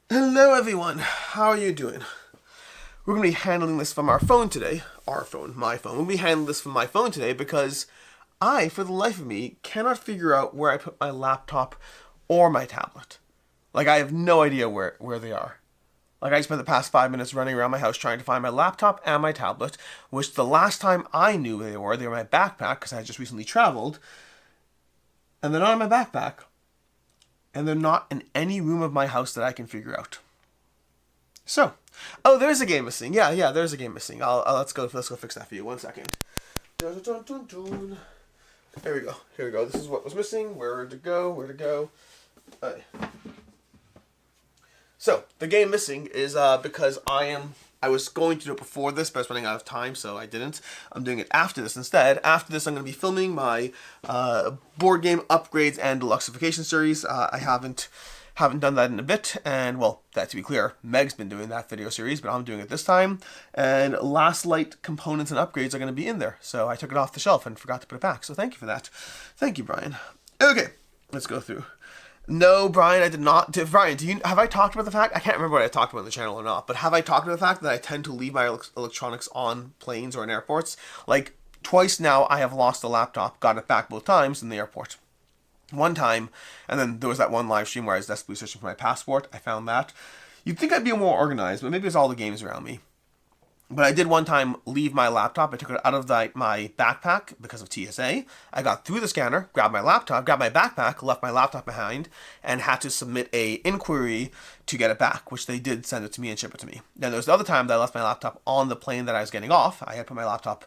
Hello everyone, how are you doing? We're going to be handling this from our phone today. Our phone, my phone. We'll be handling this from my phone today because I, for the life of me, cannot figure out where I put my laptop or my tablet. Like, I have no idea where they are. Like, I spent the past 5 minutes running around my house trying to find my laptop and my tablet, which the last time I knew where they were in my backpack, because I had just recently traveled, and they're not in my backpack, and they're not in any room of my house that I can figure out. So, oh, there's a game missing. Yeah, there's a game missing. Let's go fix that for you. 1 second. There we go. This is what was missing. Where to go? So, the game missing is because I was going to do it before this, but I was running out of time, so I didn't. I'm doing it after this instead. After this, I'm going to be filming my board game upgrades and deluxeification series. I haven't done that in a bit, and, well, that to be clear, Meg's been doing that video series, but I'm doing it this time, and Last Light components and upgrades are going to be in there, so I took it off the shelf and forgot to put it back, so thank you for that. Thank you, Brian. Okay, let's go through. No, Brian, I did not. Brian, have I talked about the fact? I can't remember what I talked about on the channel or not, but have I talked about the fact that I tend to leave my electronics on planes or in airports? Like, twice now I have lost a laptop, got it back both times in the airport. One time, and then there was that one live stream where I was desperately searching for my passport. I found that. You'd think I'd be more organized, but maybe it was all the games around me. But I did one time leave my laptop. I took it out of my backpack because of TSA. I got through the scanner, grabbed my laptop, grabbed my backpack, left my laptop behind, and had to submit a inquiry to get it back, which they did send it to me and ship it to me. Then there was the other time that I left my laptop on the plane that I was getting off. I had put my laptop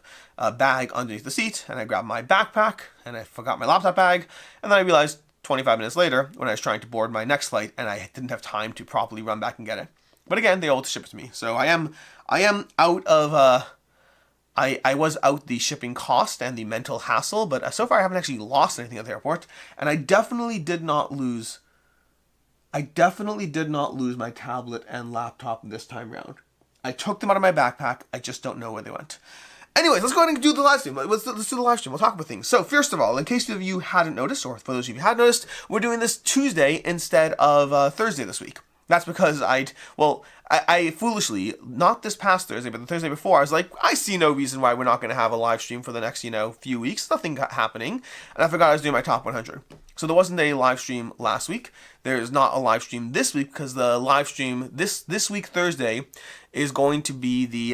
bag underneath the seat, and I grabbed my backpack, and I forgot my laptop bag, and then I realized 25 minutes later when I was trying to board my next flight, and I didn't have time to properly run back and get it. But again, they all ship it to me. So I am out of, I was out the shipping cost and the mental hassle, but so far I haven't actually lost anything at the airport. And I definitely did not lose my tablet and laptop this time around. I took them out of my backpack. I just don't know where they went. Anyways, let's go ahead and do the live stream. Let's do the live stream. We'll talk about things. So, first of all, in case of you hadn't noticed, or for those of you who had noticed, we're doing this Tuesday instead of Thursday this week. That's because I foolishly, not this past Thursday, but the Thursday before, I was like, I see no reason why we're not going to have a live stream for the next, few weeks. Nothing happening. And I forgot I was doing my top 100. So there wasn't a live stream last week. There is not a live stream this week because the live stream this week, Thursday, is going to be the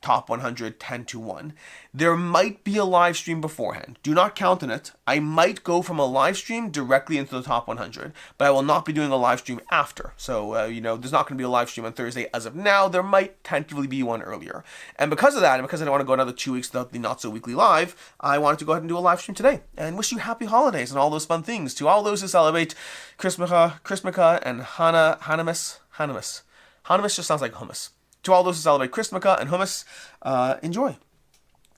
top 100 10 to 1. There might be a live stream beforehand. Do not count on it. I might go from a live stream directly into the top 100, but I will not be doing a live stream after. So, there's not going to be a live stream on Thursday as of now. There might tentatively be one earlier. And because of that, and because I don't want to go another 2 weeks without the Not So Weekly Live, I wanted to go ahead and do a live stream today and wish you happy holidays and all those fun things to all those who celebrate Christmaka, and Hanamis. Hanamis just sounds like hummus. To all those who celebrate Christmaka and hummus, enjoy.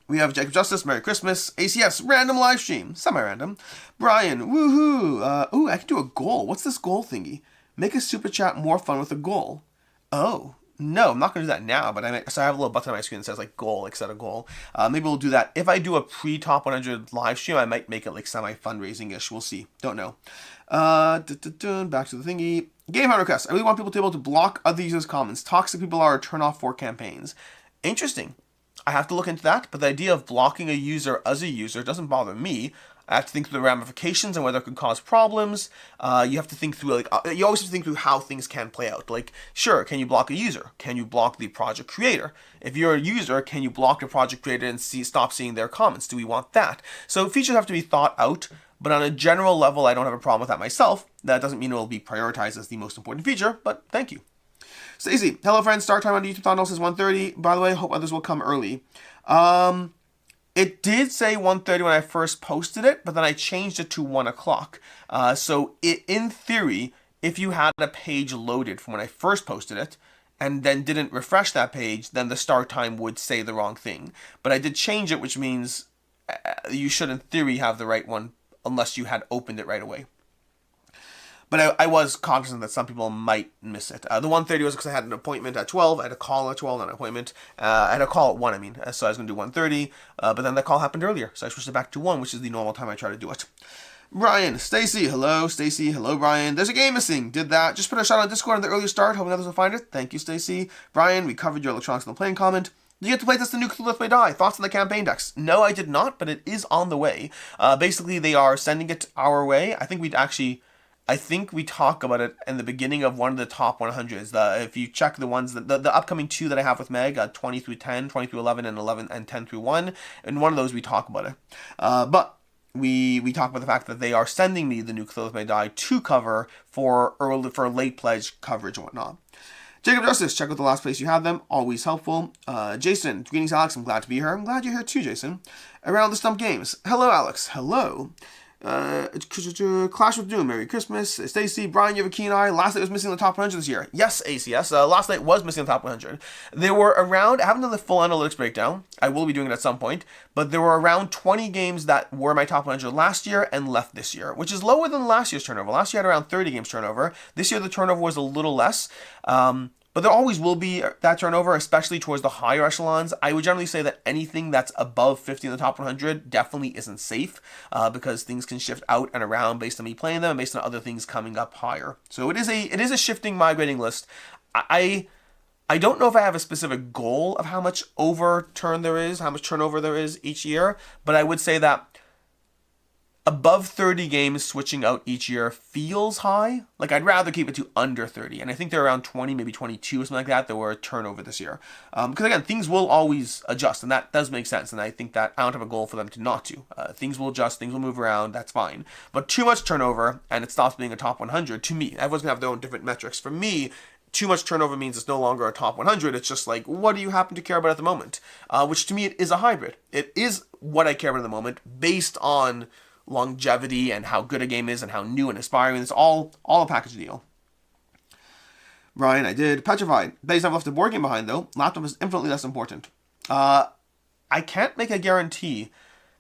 We have Jacob Justice, Merry Christmas. ACS, random live stream, semi-random. Brian, woohoo. Ooh, I can do a goal. What's this goal thingy? Make a super chat more fun with a goal. Oh, no, I'm not going to do that now, but I have a little button on my screen that says, goal, set a goal. Maybe we'll do that. If I do a pre-top 100 live stream, I might make it, semi-fundraising-ish. We'll see. Don't know. Back to the thingy. Gamefound requests. I really want people to be able to block other users' comments. Toxic people are a turn-off for campaigns. Interesting. I have to look into that, but the idea of blocking a user as a user doesn't bother me. I have to think through the ramifications and whether it could cause problems. You have to think through, you always have to think through how things can play out. Sure, can you block a user? Can you block the project creator? If you're a user, can you block the project creator and stop seeing their comments? Do we want that? So features have to be thought out, but on a general level, I don't have a problem with that myself. That doesn't mean it will be prioritized as the most important feature, but thank you. Stacey, hello friends, start time on the YouTube thumbnail says 1:30. By the way, hope others will come early. It did say 1:30 when I first posted it, but then I changed it to 1 o'clock. So in theory, if you had a page loaded from when I first posted it, and then didn't refresh that page, then the start time would say the wrong thing. But I did change it, which means you should in theory have the right one, unless you had opened it right away. But I was cognizant that some people might miss it. The 1:30 was because I had an appointment at 12. I had a call at 12, not an appointment. I had a call at 1, So I was going to do 1:30. But then that call happened earlier. So I switched it back to 1, which is the normal time I try to do it. Brian, Stacy, hello, Stacy, hello, Brian. There's a game missing. Did that. Just put a shot on Discord at the earlier start. Hoping others will find it. Thank you, Stacy. Brian, we covered your electronics on the playing comment. Did you get to play this the new Cthulhu May Die? Thoughts on the campaign decks? No, I did not, but it is on the way. Basically, they are sending it our way. I think we talk about it in the beginning of one of the top 100s. If you check the ones, the upcoming 2 that I have with Meg, 20 through 10, 20 through 11, and 11 and 10 through 1, in one of those we talk about it. But we talk about the fact that they are sending me the new Cthulhu May Die to cover for late pledge coverage and whatnot. Jacob Justice, check out the last place you have them. Always helpful. Jason, greetings, Alex. I'm glad to be here. I'm glad you're here too, Jason. Around the Stump Games. Hello, Alex. Hello. Clash with Doom, Merry Christmas. Stacy, Brian, you have a keen eye. Last Night was missing in the top 100 this year. Yes, ACS. Last Night was missing in the top 100. They were around, I haven't done the full analytics breakdown. I will be doing it at some point. But there were around 20 games that were my top 100 last year and left this year, which is lower than last year's turnover. Last year I had around 30 games turnover. This year the turnover was a little less. But there always will be that turnover, especially towards the higher echelons. I would generally say that anything that's above 50 in the top 100 definitely isn't safe because things can shift out and around based on me playing them and based on other things coming up higher. So it is a shifting, migrating list. I don't know if I have a specific goal of how much overturn there is, how much turnover there is each year, but I would say that above 30 games switching out each year feels high. Like, I'd rather keep it to under 30. And I think they're around 20, maybe 22 or something like that. There were a turnover this year. Because, again, things will always adjust. And that does make sense. And I think that I don't have a goal for them to not to. Things will adjust. Things will move around. That's fine. But too much turnover, and it stops being a top 100, to me, everyone's going to have their own different metrics. For me, too much turnover means it's no longer a top 100. It's just like, what do you happen to care about at the moment? Which, to me, it is a hybrid. It is what I care about at the moment based on longevity and how good a game is and how new and inspiring. It's all a package deal. Brian, I did. Petrified. Days I've left a board game behind, though. Laptop is infinitely less important. I can't make a guarantee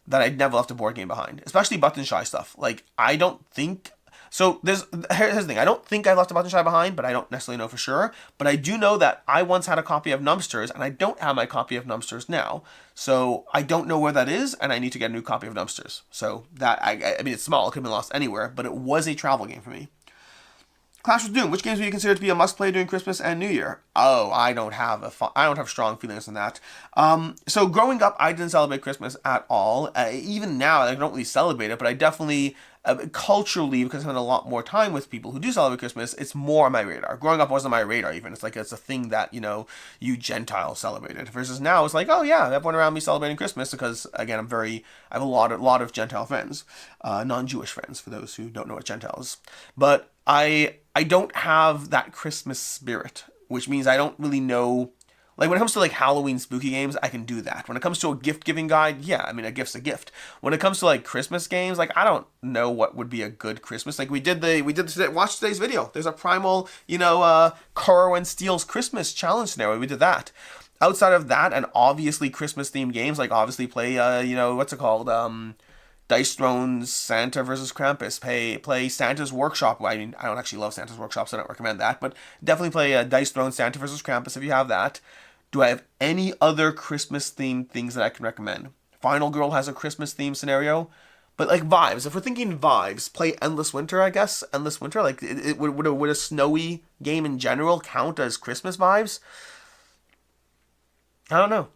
that I'd never left a board game behind, especially Button Shy stuff. Like, I don't think... So, here's the thing. I don't think I left a Button Shy behind, but I don't necessarily know for sure. But I do know that I once had a copy of Numbsters, and I don't have my copy of Numbsters now. So, I don't know where that is, and I need to get a new copy of Numbsters. So, that, I mean, it's small. It could have been lost anywhere, but it was a travel game for me. Clash with Doom. Which games would you consider to be a must-play during Christmas and New Year? Oh, I don't have strong feelings on that. So growing up, I didn't celebrate Christmas at all. Even now, I don't really celebrate it, but I definitely, culturally, because I spend a lot more time with people who do celebrate Christmas, it's more on my radar. Growing up, it wasn't on my radar even. It's like it's a thing that, you Gentiles celebrated. Versus now, it's like, oh yeah, everyone around me celebrating Christmas because, again, I have a lot of Gentile friends, non-Jewish friends, for those who don't know what Gentile is. But I don't have that Christmas spirit, which means I don't really know. Like, when it comes to, like, Halloween spooky games, I can do that. When it comes to a gift-giving guide, yeah, I mean, a gift's a gift. When it comes to, like, Christmas games, like, I don't know what would be a good Christmas. Like, watch today's video. There's a primal, Corwin Steele's Christmas challenge scenario. We did that. Outside of that, and obviously Christmas-themed games, like, obviously play, what's it called? Dice Thrones, Santa versus Krampus. Play Santa's Workshop. I mean, I don't actually love Santa's Workshop, so I don't recommend that. But definitely play Dice Thrones, Santa versus Krampus if you have that. Do I have any other Christmas-themed things that I can recommend? Final Girl has a Christmas-themed scenario. But, like, vibes. If we're thinking vibes, play Endless Winter, I guess. Endless Winter. Like, would a snowy game in general count as Christmas vibes? I don't know.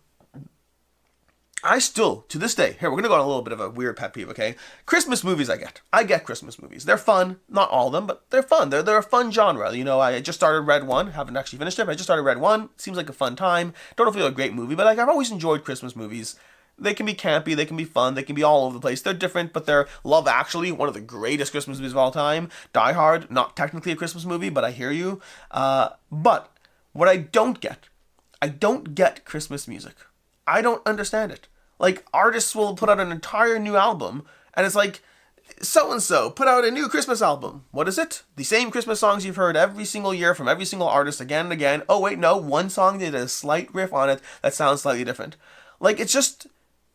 I still, to this day, here, we're going to go on a little bit of a weird pet peeve, okay? Christmas movies I get Christmas movies. They're fun. Not all of them, but they're fun. They're a fun genre. I just started Red 1. Haven't actually finished it, but I just started Red 1. Seems like a fun time. Don't know if it's a great movie, but, like, I've always enjoyed Christmas movies. They can be campy, they can be fun, they can be all over the place. They're different, but they're Love Actually, one of the greatest Christmas movies of all time. Die Hard, not technically a Christmas movie, but I hear you. But what I don't get Christmas music. I don't understand it. Like, artists will put out an entire new album, and it's like, so-and-so put out a new Christmas album. What is it? The same Christmas songs you've heard every single year from every single artist again and again. Oh, wait, no, one song did a slight riff on it that sounds slightly different. Like, it's just,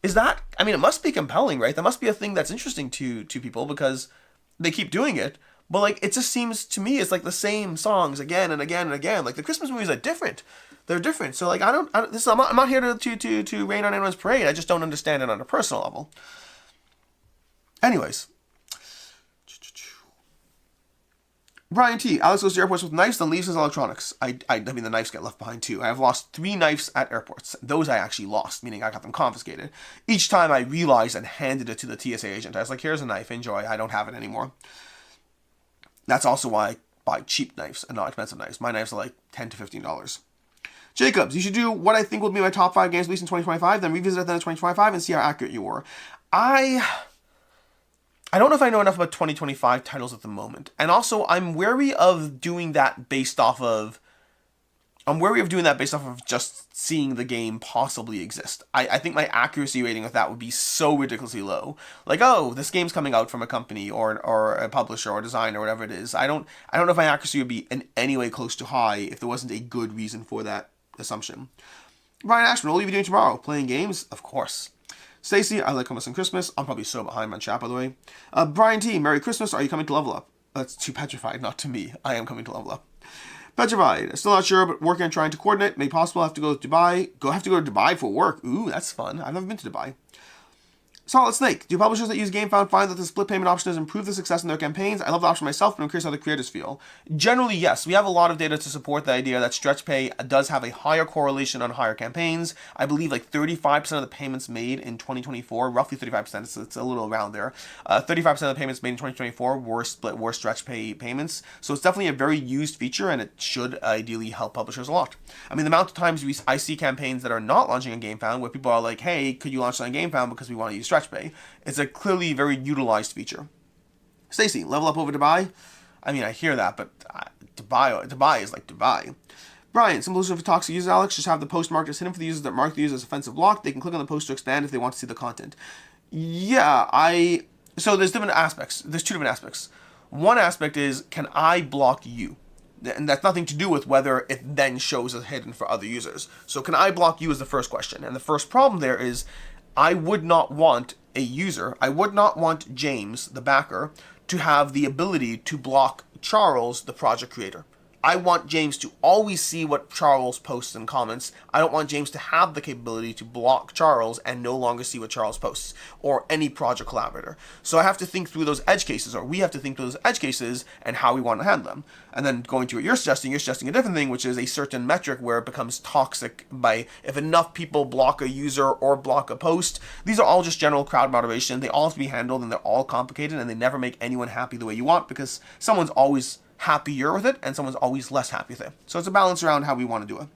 it must be compelling, right? That must be a thing that's interesting to people because they keep doing it. But, like, it just seems to me it's like the same songs again and again and again. Like, the Christmas movies are different. They're different. So, like, I'm not here to rain on anyone's parade. I just don't understand it on a personal level. Anyways, Brian T. Alex goes to airports with knives, then leaves his electronics. I mean, the knives get left behind too. I have lost 3 knives at airports. Those I actually lost, meaning I got them confiscated. Each time I realized and handed it to the TSA agent. I was like, here's a knife, enjoy. I don't have it anymore. That's also why I buy cheap knives and not expensive knives. My knives are like $10 to $15. Jacobs, you should do what I think will be my top 5 games released in 2025, then revisit it then in 2025 and see how accurate you were. I don't know if I know enough about 2025 titles at the moment. And also, I'm wary of doing that based off of just seeing the game possibly exist. I think my accuracy rating with that would be so ridiculously low. Like, oh, this game's coming out from a company or a publisher or designer or whatever it is. I don't know if my accuracy would be in any way close to high if there wasn't a good reason for that assumption. Brian Ashman, what will you be doing tomorrow? Playing games? Of course. Stacy, I like Christmas and Christmas. I'm probably so behind on chat, by the way. Brian T, Merry Christmas. Are you coming to Level Up? That's too petrified, not to me. I am coming to Level Up. Petrified. Still not sure, but working on trying to coordinate. Maybe possible. Have to go to Dubai. Have to go to Dubai for work. Ooh, that's fun. I've never been to Dubai. Solid Snake. Do publishers that use Gamefound find that the split payment option has improved the success in their campaigns? I love the option myself, but I'm curious how the creators feel. Generally, yes. We have a lot of data to support the idea that stretch pay does have a higher correlation on higher campaigns. I believe like 35% of the payments made in 2024, roughly 35%, so it's a little around there. 35% of the payments made in 2024 were stretch pay payments. So it's definitely a very used feature, and it should ideally help publishers a lot. I mean, the amount of times I see campaigns that are not launching on Gamefound where people are like, hey, could you launch on Gamefound because we want to use stretch pay? It's a clearly very utilized feature. Stacy, level up over Dubai? I mean, I hear that, but Dubai is like Dubai. Brian, simple solution for toxic users, Alex. Just have the post marked as hidden for the users that mark the user as offensive block. They can click on the post to expand if they want to see the content. Yeah, so there's different aspects. There's 2 different aspects. One aspect is, can I block you? And that's nothing to do with whether it then shows as hidden for other users. So can I block you is the first question. And the first problem there is, I would not want James, the backer, to have the ability to block Charles, the project creator. I want James to always see what Charles posts and comments. I don't want James to have the capability to block Charles and no longer see what Charles posts, or any project collaborator. So I have to think through those edge cases, or we have to think through those edge cases and how we want to handle them. And then going to what you're suggesting a different thing, which is a certain metric where it becomes toxic by if enough people block a user or block a post. These are all just general crowd moderation. They all have to be handled, and they're all complicated, and they never make anyone happy the way you want, because someone's always happier with it and someone's always less happy with it. So it's a balance around how we want to do it.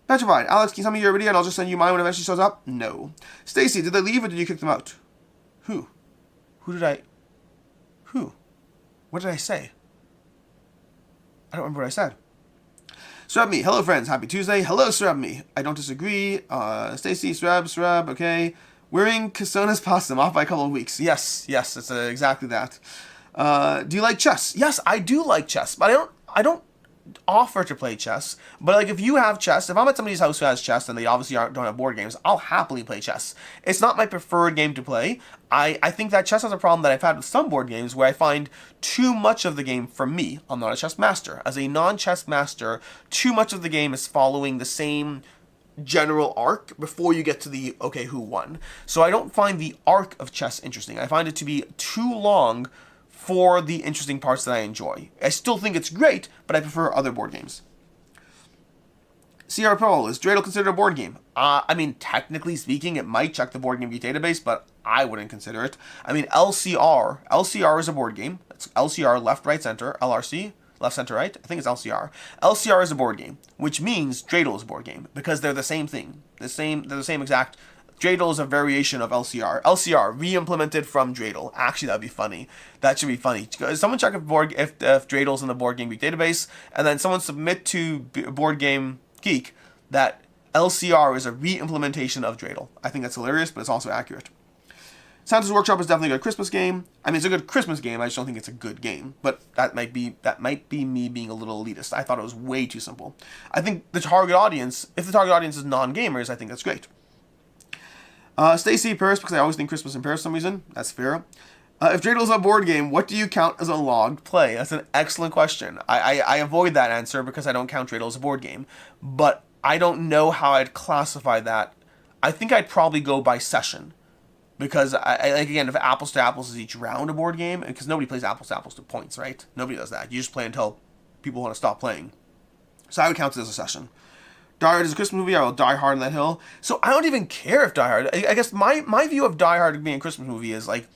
Petrified. Alex, can you send me your video and I'll just send you mine when it eventually shows up? No. Stacy, did they leave or did you kick them out? Who? What did I say? I don't remember what I said. Sreb hello friends, happy Tuesday. Hello Sreb I don't disagree. Stacy, Sreb, okay. Wearing Casona's pasta off by a couple of weeks. Yes, it's exactly that. Do you like chess? Yes, I do like chess, but I don't offer to play chess. But like, if you have chess, if I'm at somebody's house who has chess and they obviously don't have board games, I'll happily play chess. It's not my preferred game to play. I think that chess has a problem that I've had with some board games where I find too much of the game, for me, I'm not a chess master. As a non-chess master, too much of the game is following the same general arc before you get to the, okay, who won? So I don't find the arc of chess interesting. I find it to be too long for the interesting parts that I enjoy. I still think it's great, but I prefer other board games. CR Pro, is dreidel considered a board game? I mean, technically speaking, it might check the Board Game Geek database, but I wouldn't consider it. I mean, LCR is a board game. It's LCR, left, right, center. LRC, left, center, right. I think it's LCR. LCR is a board game, which means dreidel is a board game, because they're the same thing. They're the same exact. Dreidel is a variation of LCR. LCR, re-implemented from dreidel. Actually, that'd be funny. That should be funny. Someone check if Dreidel's in the Board Game Geek database, and then someone submit to Board Game Geek that LCR is a re-implementation of dreidel. I think that's hilarious, but it's also accurate. Santa's Workshop is definitely a good Christmas game. I mean, it's a good Christmas game. I just don't think it's a good game. But that might be me being a little elitist. I thought it was way too simple. I think the target audience, if the target audience is non-gamers, I think that's great. Stacy, Paris, because I always think Christmas in Paris for some reason. That's fair. If Dreidel is a board game, what do you count as a logged play? That's an excellent question. I avoid that answer because I don't count Dreidel as a board game. But I don't know how I'd classify that. I think I'd probably go by session. Because I like, again, if apples to apples is each round a board game, because nobody plays apples to apples to points, right? Nobody does that. You just play until people want to stop playing. So I would count it as a session. Die Hard is a Christmas movie. I will die hard on that hill. So I don't even care if Die Hard. I guess my view of Die Hard being a Christmas movie is like,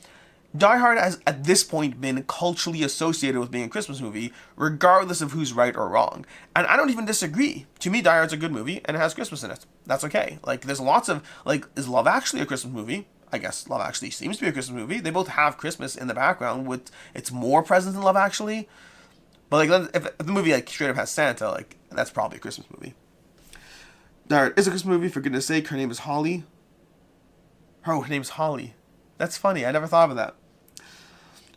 Die Hard has at this point been culturally associated with being a Christmas movie, regardless of who's right or wrong. And I don't even disagree. To me, Die Hard's a good movie and it has Christmas in it. That's okay. Like, there's lots of, like, is Love Actually a Christmas movie? I guess Love Actually seems to be a Christmas movie. They both have Christmas in the background, with it's more present in Love Actually. But like, if the movie like straight up has Santa, like, that's probably a Christmas movie. Die Hard is a Christmas movie, for goodness sake. Her name is Holly. Oh, her name's Holly. That's funny. I never thought of that.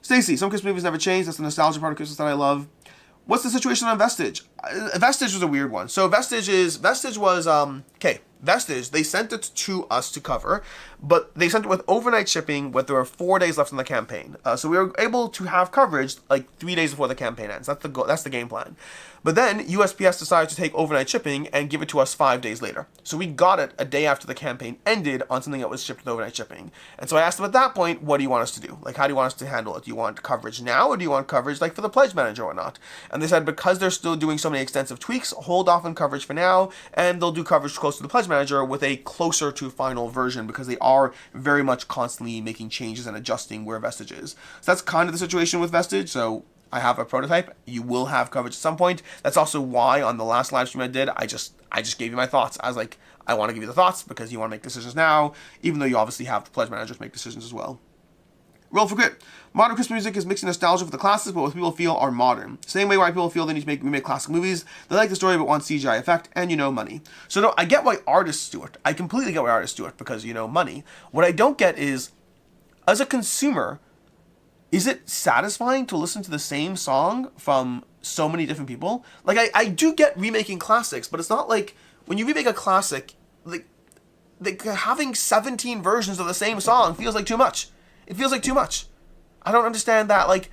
Stacy, some Christmas movies never change. That's the nostalgia part of Christmas that I love. What's the situation on Vestage? Vestige was a weird one. So Vestige was, Vestige, they sent it to us to cover, but they sent it with overnight shipping, but there were 4 days left in the campaign. So we were able to have coverage like 3 days before the campaign ends. That's the game plan. But then USPS decided to take overnight shipping and give it to us 5 days later. So we got it a day after the campaign ended on something that was shipped with overnight shipping. And so I asked them at that point, what do you want us to do? Like, how do you want us to handle it? Do you want coverage now, or do you want coverage like for the pledge manager or not? And they said, because they're still doing so many extensive tweaks, hold off on coverage for now, and they'll do coverage close to the pledge manager with a closer to final version, because they are very much constantly making changes and adjusting where Vestige is. So that's kind of the situation with Vestige. So I have a prototype. You will have coverage at some point. That's also why on the last live stream I did, I just gave you my thoughts. I was like, I want to give you the thoughts because you want to make decisions now, even though you obviously have the pledge managers make decisions as well. Roll for grit. Modern Christmas music is mixing nostalgia with the classics, but what people feel are modern. Same way why people feel they need to remake classic movies. They like the story but want CGI effect and, money. So no, I get why artists do it. I completely get why artists do it because, money. What I don't get is, as a consumer, is it satisfying to listen to the same song from so many different people? Like, I do get remaking classics, but it's not like, when you remake a classic, like having 17 versions of the same song feels like too much. It feels like too much. I don't understand that. Like,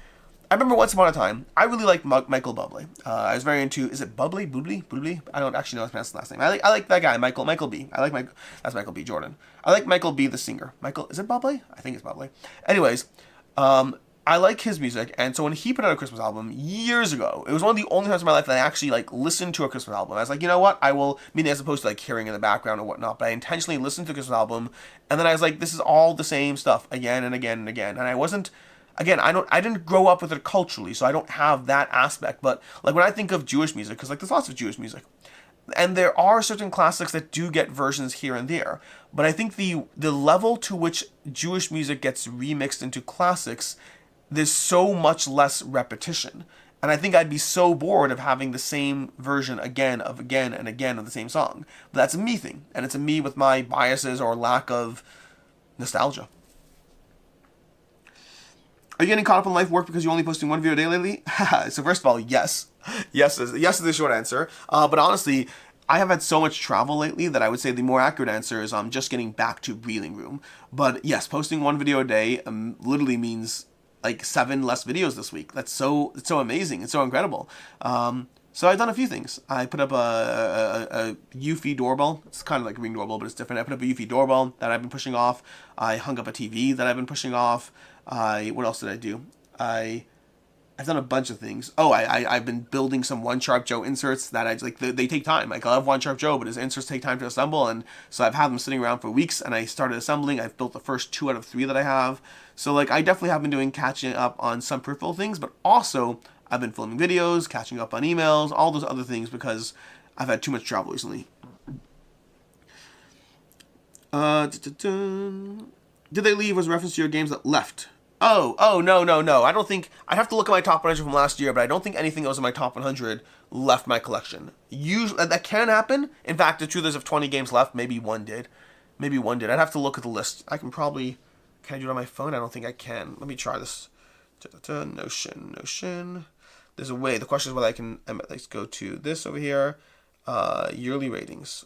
I remember once upon a time, I really liked Michael Bublé. I was very into, is it Bublé? Bublé? I don't actually know how to pronounce the last name. I like that guy, Michael B. That's Michael B. Jordan. I like Michael B. the singer. Is it Bublé? I think it's Bublé. Anyways, I like his music, and so when he put out a Christmas album years ago, it was one of the only times in my life that I actually listened to a Christmas album. I was like, you know what? I will, as opposed to hearing in the background or whatnot, but I intentionally listened to a Christmas album, and then I was like, this is all the same stuff again and again and again. And I wasn't, again, I didn't grow up with it culturally, so I don't have that aspect. But when I think of Jewish music, because there's lots of Jewish music, and there are certain classics that do get versions here and there, but I think the level to which Jewish music gets remixed into classics, there's so much less repetition. And I think I'd be so bored of having the same version again and again of the same song. But that's a me thing. And it's a me with my biases or lack of nostalgia. Are you getting caught up in life work because you're only posting one video a day lately? So first of all, yes. Yes is the short answer. But honestly, I have had so much travel lately that I would say the more accurate answer is I'm just getting back to breathing room. But yes, posting one video a day literally means 7 less videos this week. It's so amazing. It's so incredible. So I've done a few things. I put up a Eufy doorbell. It's kind of like a Ring doorbell, but it's different. I put up a Eufy doorbell that I've been pushing off. I hung up a TV that I've been pushing off. What else did I do? I've done a bunch of things. Oh, I've been building some One Sharp Joe inserts that they take time. I love One Sharp Joe, but his inserts take time to assemble, and so I've had them sitting around for weeks, and I started assembling. I've built the first 2 out of 3 that I have. So I definitely have been doing catching up on some peripheral things, but also I've been filming videos, catching up on emails, all those other things because I've had too much travel recently. Did they leave was a reference to your games that left? Oh, no. I don't think, I'd have to look at my top 100 from last year, but I don't think anything that was in my top 100 left my collection. Usually, that can happen. In fact, the truth is if 20 games left, maybe one did. I'd have to look at the list. Can I do it on my phone? I don't think I can. Let me try this. Notion. There's a way. The question is whether I can, let's go to this over here. Yearly ratings.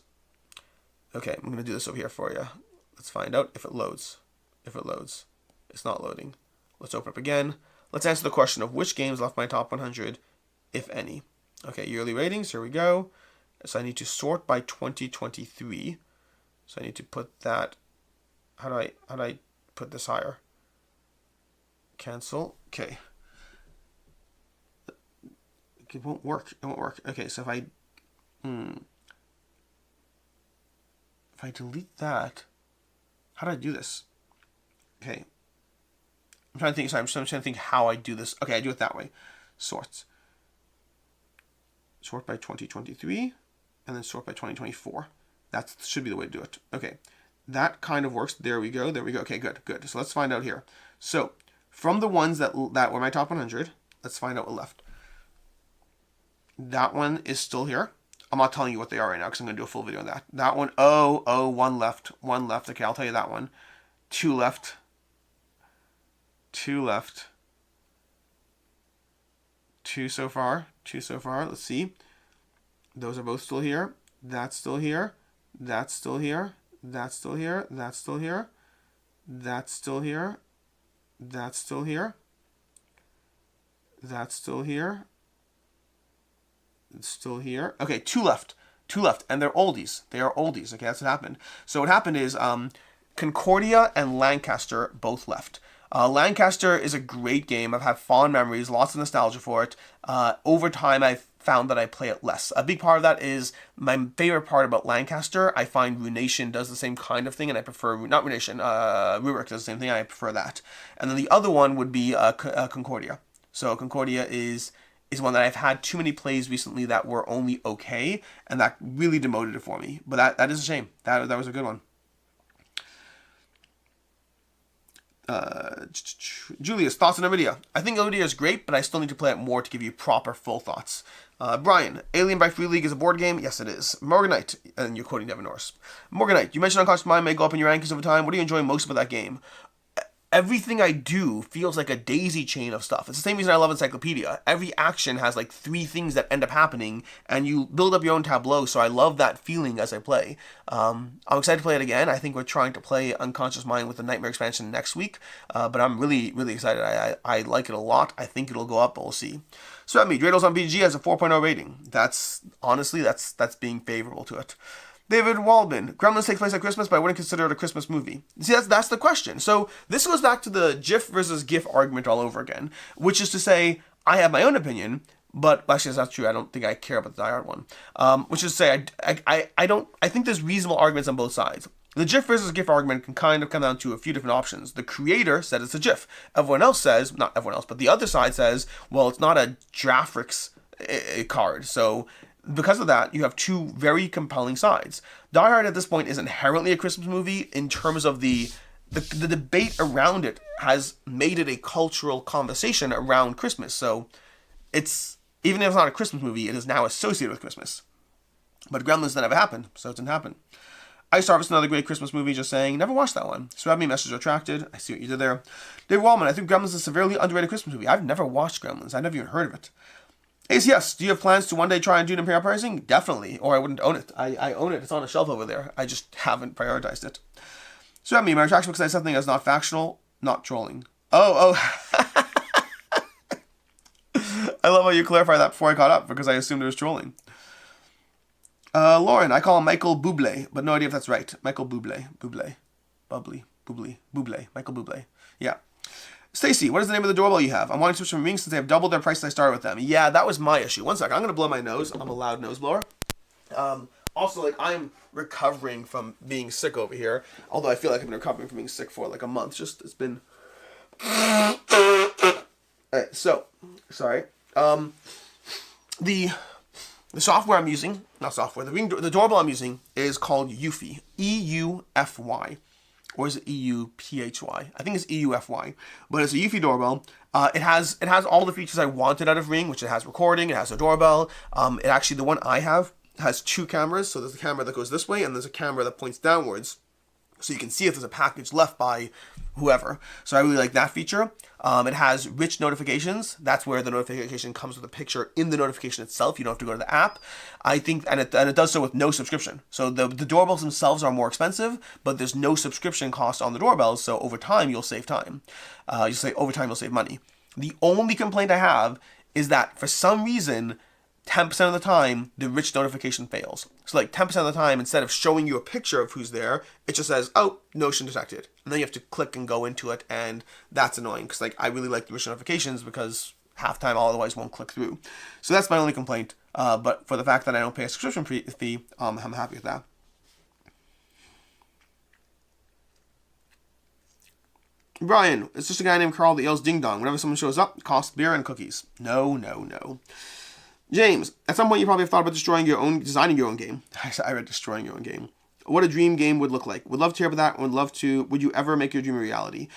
Okay, I'm going to do this over here for you. Let's find out if it loads. It's not loading. Let's open up again. Let's answer the question of which games left my top 100, if any. Okay, yearly ratings, here we go. So I need to sort by 2023. So I need to put that, how do I put this higher. Cancel. Okay. It won't work. It won't work. Okay, so if I delete that, how do I do this? Okay. I'm trying to think. Sorry, I'm trying to think how I do this. Okay, I do it that way. Sort. Sort by 2023, and then sort by 2024. That should be the way to do it. Okay, that kind of works. There we go. There we go. Okay, good, good. So let's find out here. So from the ones that were my top 100, let's find out what left. That one is still here. I'm not telling you what they are right now because I'm going to do a full video on that. That one, one left. One left. Okay, I'll tell you that one. Two left. Two left. Two so far. Two so far. Let's see. Those are both still here. That's still here. That's still here. That's still here. That's still here. That's still here. That's still here. That's still here. It's still here. Okay, two left. Two left. And they're oldies. They are oldies. Okay, that's what happened. So what happened is Concordia and Lancaster both left. Lancaster is a great game. I've had fond memories, lots of nostalgia for it. Over time, I've found that I play it less. A big part of that is my favorite part about Lancaster. I find Runation does the same kind of thing, and I prefer, not Runation, Rurik does the same thing, I prefer that. And then the other one would be Concordia. So Concordia is one that I've had too many plays recently that were only okay, and that really demoted it for me. But that is a shame. That was a good one. Julius, thoughts on NVIDIA? I think NVIDIA is great, but I still need to play it more to give you proper full thoughts. Brian, Alien by Free League is a board game? Yes, it is. Morganite, and you're quoting Devin Norris. Morganite, you mentioned Unconscious Mind may go up in your rankings over time. What do you enjoy most about that game? Everything I do feels like a daisy chain of stuff. It's the same reason I love Encyclopedia. Every action has like 3 things that end up happening, and you build up your own tableau, so I love that feeling as I play. I'm excited to play it again. I think we're trying to play Unconscious Mind with the Nightmare expansion next week, but I'm really, really excited. I like it a lot. I think it'll go up, but we'll see. So at me, Dreidels on BG has a 4.0 rating. That's, honestly, that's being favorable to it. David Waldman, Gremlins takes place at Christmas, but I wouldn't consider it a Christmas movie. See, that's the question. So this goes back to the GIF versus GIF argument all over again, which is to say, I have my own opinion, but actually that's not true. I don't think I care about the Die Hard one. Which is to say, I think there's reasonable arguments on both sides. The GIF versus GIF argument can kind of come down to a few different options. The creator said it's a GIF. Everyone else says, not everyone else, but the other side says, well, it's not a Graphics card, so because of that, you have 2 very compelling sides. Die Hard at this point is inherently a Christmas movie in terms of the debate around it has made it a cultural conversation around Christmas. So it's, even if it's not a Christmas movie, it is now associated with Christmas. But Gremlins never happened, so it didn't happen. Ice Harvest, another great Christmas movie, just saying, never watched that one. Swab me, message retracted. I see what you did there. Dave Wallman, I think Gremlins is a severely underrated Christmas movie. I've never watched Gremlins. I've never even heard of it. ACS, do you have plans to one day try and do Imperial Uprising? Definitely, or I wouldn't own it. I own it. It's on a shelf over there. I just haven't prioritized it. So at me, my retraction because I said something that's not factional, not trolling. Oh. I love how you clarify that before I caught up, because I assumed it was trolling. Lauren, I call him Michael Bublé, but no idea if that's right. Michael Bublé. Michael Bublé. Yeah. Stacy, what is the name of the doorbell you have? I'm wanting to switch from rings since they have doubled their price since I started with them. Yeah, that was my issue. One second, I'm going to blow my nose. I'm a loud nose blower. Also, like, I'm recovering from being sick over here. Although I feel like I've been recovering from being sick for like a month. Just, it's been... Alright, so, sorry. The software I'm using, not software, the doorbell I'm using is called Eufy. E-U-F-Y. Or is it E-U-P-H-Y? I think it's E-U-F-Y. But it's a Eufy doorbell. It has all the features I wanted out of Ring, which it has recording, it has a doorbell. It actually, the one I have has 2 cameras. So there's a camera that goes this way, and there's a camera that points downwards. So you can see if there's a package left by whoever. So I really like that feature. It has rich notifications. That's where the notification comes with a picture in the notification itself. You don't have to go to the app. I think, and it does so with no subscription. So the doorbells themselves are more expensive, but there's no subscription cost on the doorbells. So over time, you'll save time. Over time, you'll save money. The only complaint I have is that for some reason, 10% of the time, the rich notification fails. So like 10% of the time, instead of showing you a picture of who's there, it just says, oh, notion detected. And then you have to click and go into it, and that's annoying, because like I really like the rich notifications, because half the time I'll otherwise won't click through. So that's my only complaint. But for the fact that I don't pay a subscription fee, I'm happy with that. Brian, it's just a guy named Carl that yells ding dong. Whenever someone shows up, it costs beer and cookies. No, no, no. James, at some point you probably have thought about designing your own game. I read destroying your own game. What a dream game would look like. Would love to hear about that. Would you ever make your dream a reality?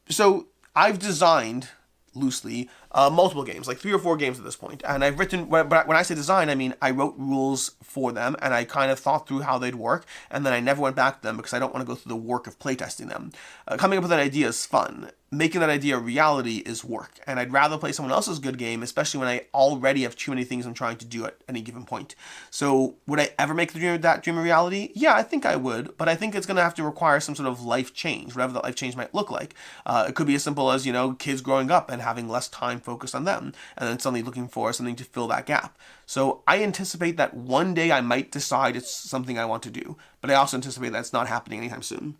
So I've designed, loosely, multiple games, like 3 or 4 games at this point. And I've written, when I say design, I mean I wrote rules for them, and I kind of thought through how they'd work, and then I never went back to them because I don't want to go through the work of playtesting them. Coming up with an idea is fun. Making that idea a reality is work, and I'd rather play someone else's good game, especially when I already have too many things I'm trying to do at any given point. So would I ever make that dream a reality? Yeah, I think I would, but I think it's going to have to require some sort of life change, whatever that life change might look like. It could be as simple as, kids growing up and having less time focused on them, and then suddenly looking for something to fill that gap. So I anticipate that one day I might decide it's something I want to do, but I also anticipate that it's not happening anytime soon.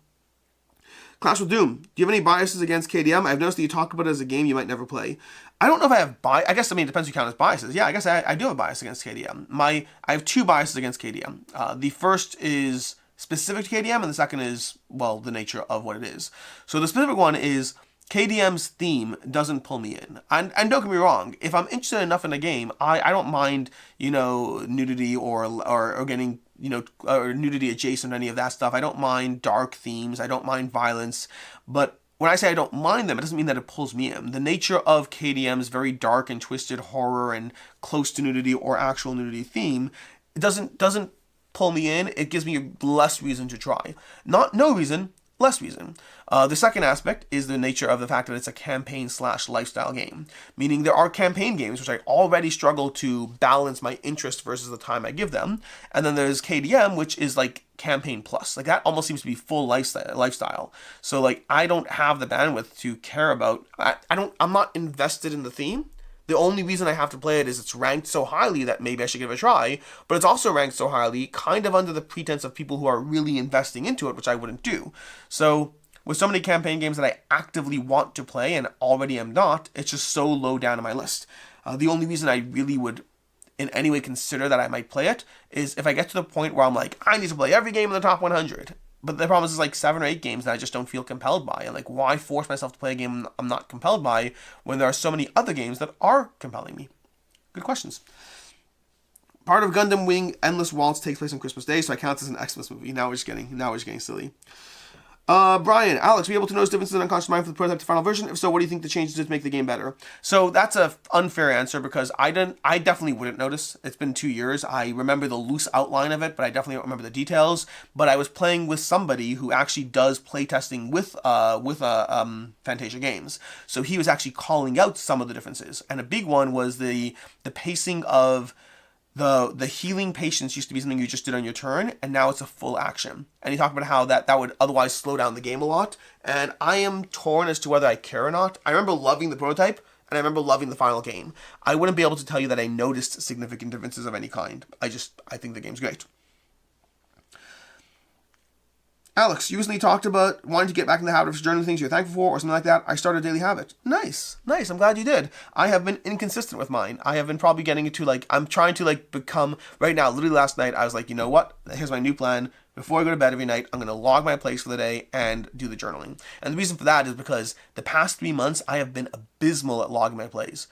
Clash with Doom. Do you have any biases against KDM? I've noticed that you talk about it as a game you might never play. I don't know if I have I guess, it depends if you count as biases. Yeah, I guess I do have a bias against KDM. I have 2 biases against KDM. The first is specific to KDM, and the second is, well, the nature of what it is. So the specific one is KDM's theme doesn't pull me in. And don't get me wrong, if I'm interested enough in a game, I don't mind, nudity or getting, or nudity adjacent to any of that stuff. I don't mind dark themes. I don't mind violence. But when I say I don't mind them, it doesn't mean that it pulls me in. The nature of KDM's very dark and twisted horror and close to nudity or actual nudity theme, it doesn't pull me in. It gives me less reason to try. Not no reason, less reason. The second aspect is the nature of the fact that it's a campaign/lifestyle game, meaning there are campaign games which I already struggle to balance my interest versus the time I give them, and then there's KDM, which is like campaign plus. Like that almost seems to be full lifestyle. So like I don't have the bandwidth to care about. I'm not invested in the theme. The only reason I have to play it is it's ranked so highly that maybe I should give it a try, but it's also ranked so highly kind of under the pretense of people who are really investing into it, which I wouldn't do. So with so many campaign games that I actively want to play and already am not, it's just so low down on my list. The only reason I really would in any way consider that I might play it is if I get to the point where I'm like, I need to play every game in the top 100. But the problem is like 7 or 8 games that I just don't feel compelled by. And like, why force myself to play a game I'm not compelled by when there are so many other games that are compelling me? Good questions. Part of Gundam Wing Endless Waltz takes place on Christmas Day, so I count this as an Xmas movie. Now we're just getting silly. Brian, Alex, were you able to notice differences in unconscious mind from the prototype to final version? If so, what do you think the changes did to make the game better? So that's a unfair answer because I definitely wouldn't notice. It's been 2 years. I remember the loose outline of it, but I definitely don't remember the details. But I was playing with somebody who actually does playtesting with Fantasia Games. So he was actually calling out some of the differences. And a big one was the pacing of the healing patience used to be something you just did on your turn, and now it's a full action. And he talked about how that would otherwise slow down the game a lot, and I am torn as to whether I care or not. I remember loving the prototype, and I remember loving the final game. I wouldn't be able to tell you that I noticed significant differences of any kind. I think the game's great. Alex, you recently talked about wanting to get back in the habit of journaling things you're thankful for or something like that. I started a daily habit. Nice. I'm glad you did. I have been inconsistent with mine. I have been probably getting into I'm trying to become, right now, literally last night, I was like, you know what? Here's my new plan. Before I go to bed every night, I'm going to log my plays for the day and do the journaling. And the reason for that is because the past 3 months, I have been abysmal at logging my plays.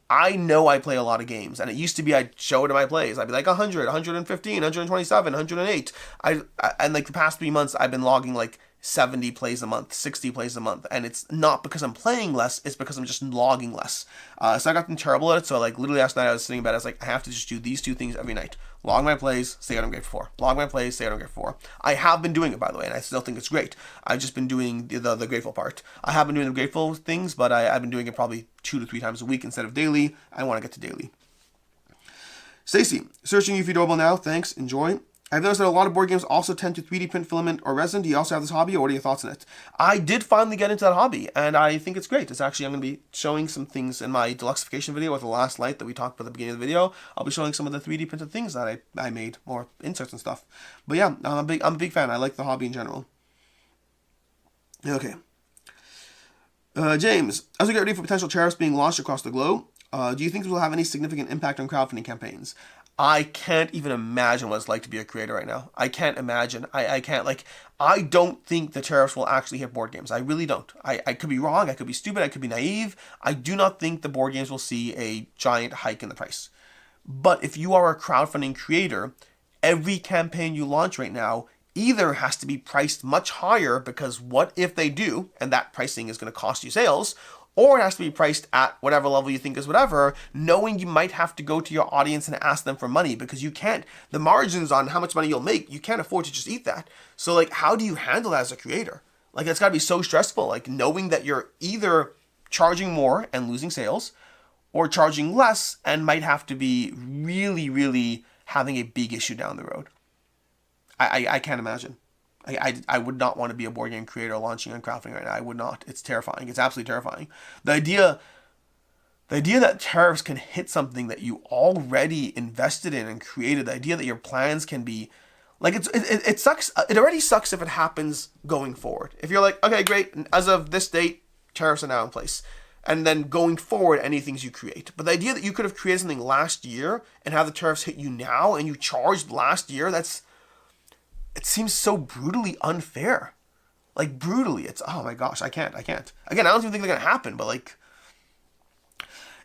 I know I play a lot of games, and it used to be I'd show it in my plays. I'd be like 100, 115, 127, 108. And the past 3 months, I've been logging 70 plays a month, 60 plays a month, and it's not because I'm playing less, it's because I'm just logging less. So I got terrible at it, so literally last night I was sitting in bed, I was like, I have to just do these 2 things every night. Log my plays, say what I'm grateful for. Log my plays, say what I'm grateful for. I have been doing it, by the way, and I still think it's great. I've just been doing the grateful part. I have been doing the grateful things, but I've been doing it probably 2 to 3 times a week instead of daily. I want to get to daily. Stacy, searching Eufy Doorbell now, thanks, enjoy. I've noticed that a lot of board games also tend to 3D print filament or resin. Do you also have this hobby, or what are your thoughts on it? I did finally get into that hobby, and I think it's great. It's actually, I'm going to be showing some things in my deluxification video with the last light that we talked about at the beginning of the video. I'll be showing some of the 3D printed things that I made, more inserts and stuff. But yeah, I'm a big fan. I like the hobby in general. Okay. James, as we get ready for potential tariffs being launched across the globe, do you think this will have any significant impact on crowdfunding campaigns? I can't even imagine what it's like to be a creator right now. I can't imagine. I can't, like, I don't think the tariffs will actually hit board games. I really don't. I could be wrong. I could be stupid. I could be naive. I do not think the board games will see a giant hike in the price. But if you are a crowdfunding creator, every campaign you launch right now either has to be priced much higher, because what if they do, and that pricing is going to cost you sales, or it has to be priced at whatever level you think is whatever, knowing you might have to go to your audience and ask them for money, because you can't, the margins on how much money you'll make, you can't afford to just eat that. So like, how do you handle that as a creator? Like, it's got to be so stressful, like knowing that you're either charging more and losing sales, or charging less and might have to be really, really having a big issue down the road. I can't imagine. I would not want to be a board game creator launching on crowdfunding right now. I would not. It's terrifying. It's absolutely terrifying. The idea that tariffs can hit something that you already invested in and created, the idea that your plans can be, like, it sucks. It already sucks if it happens going forward. If you're like, okay, great, as of this date, tariffs are now in place. And then going forward, any things you create. But the idea that you could have created something last year and have the tariffs hit you now and you charged last year, it seems so brutally unfair. Like, brutally. It's, oh my gosh, I can't. Again, I don't even think they're going to happen, but like,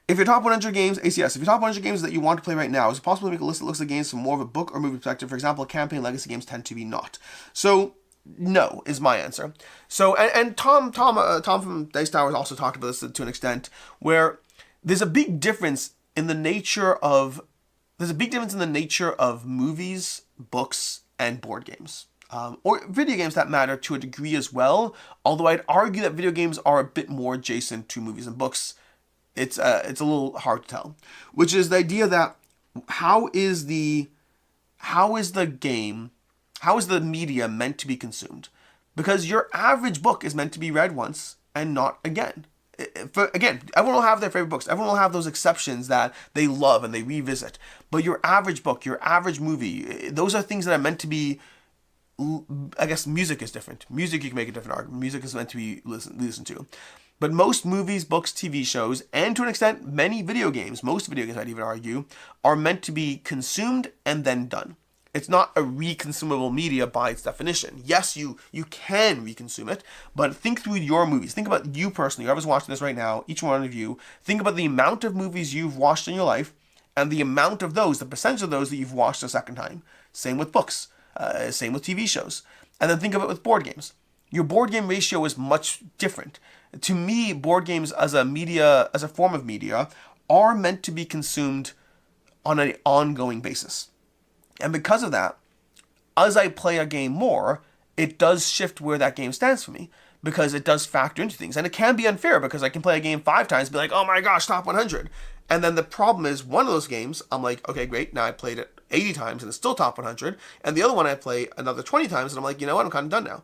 if your top 100 games, ACS, if your top 100 games that you want to play right now, is it possible to make a list that looks at games from more of a book or movie perspective? For example, campaign legacy games tend to be not. So, no, is my answer. So, and Tom from Dice Towers also talked about this to an extent, where there's a big difference in the nature of, movies, books, and board games, or video games that matter to a degree as well. Although I'd argue that video games are a bit more adjacent to movies and books. It's a little hard to tell, which is the idea that how is the media meant to be consumed? Because your average book is meant to be read once and not again. Everyone will have their favorite books. Everyone will have those exceptions that they love and they revisit. But your average book, your average movie, those are things that are meant to be, I guess music is different. Music, you can make a different argument. Music is meant to be listened to. But most movies, books, TV shows, and to an extent, many video games, most video games I'd even argue, are meant to be consumed and then done. It's not a reconsumable media by its definition. Yes, you can reconsume it, but think through your movies. Think about you personally, whoever's watching this right now, each one of you, think about the amount of movies you've watched in your life and the amount of those, the percentage of those that you've watched a second time. Same with books, same with TV shows. And then think of it with board games. Your board game ratio is much different. To me, board games as a form of media, are meant to be consumed on an ongoing basis. And because of that, as I play a game more, it does shift where that game stands for me, because it does factor into things. And it can be unfair, because I can play a game 5 times and be like, oh my gosh, top 100. And then the problem is, one of those games, I'm like, okay, great, now I played it 80 times and it's still top 100. And the other one I play another 20 times and I'm like, you know what, I'm kind of done now.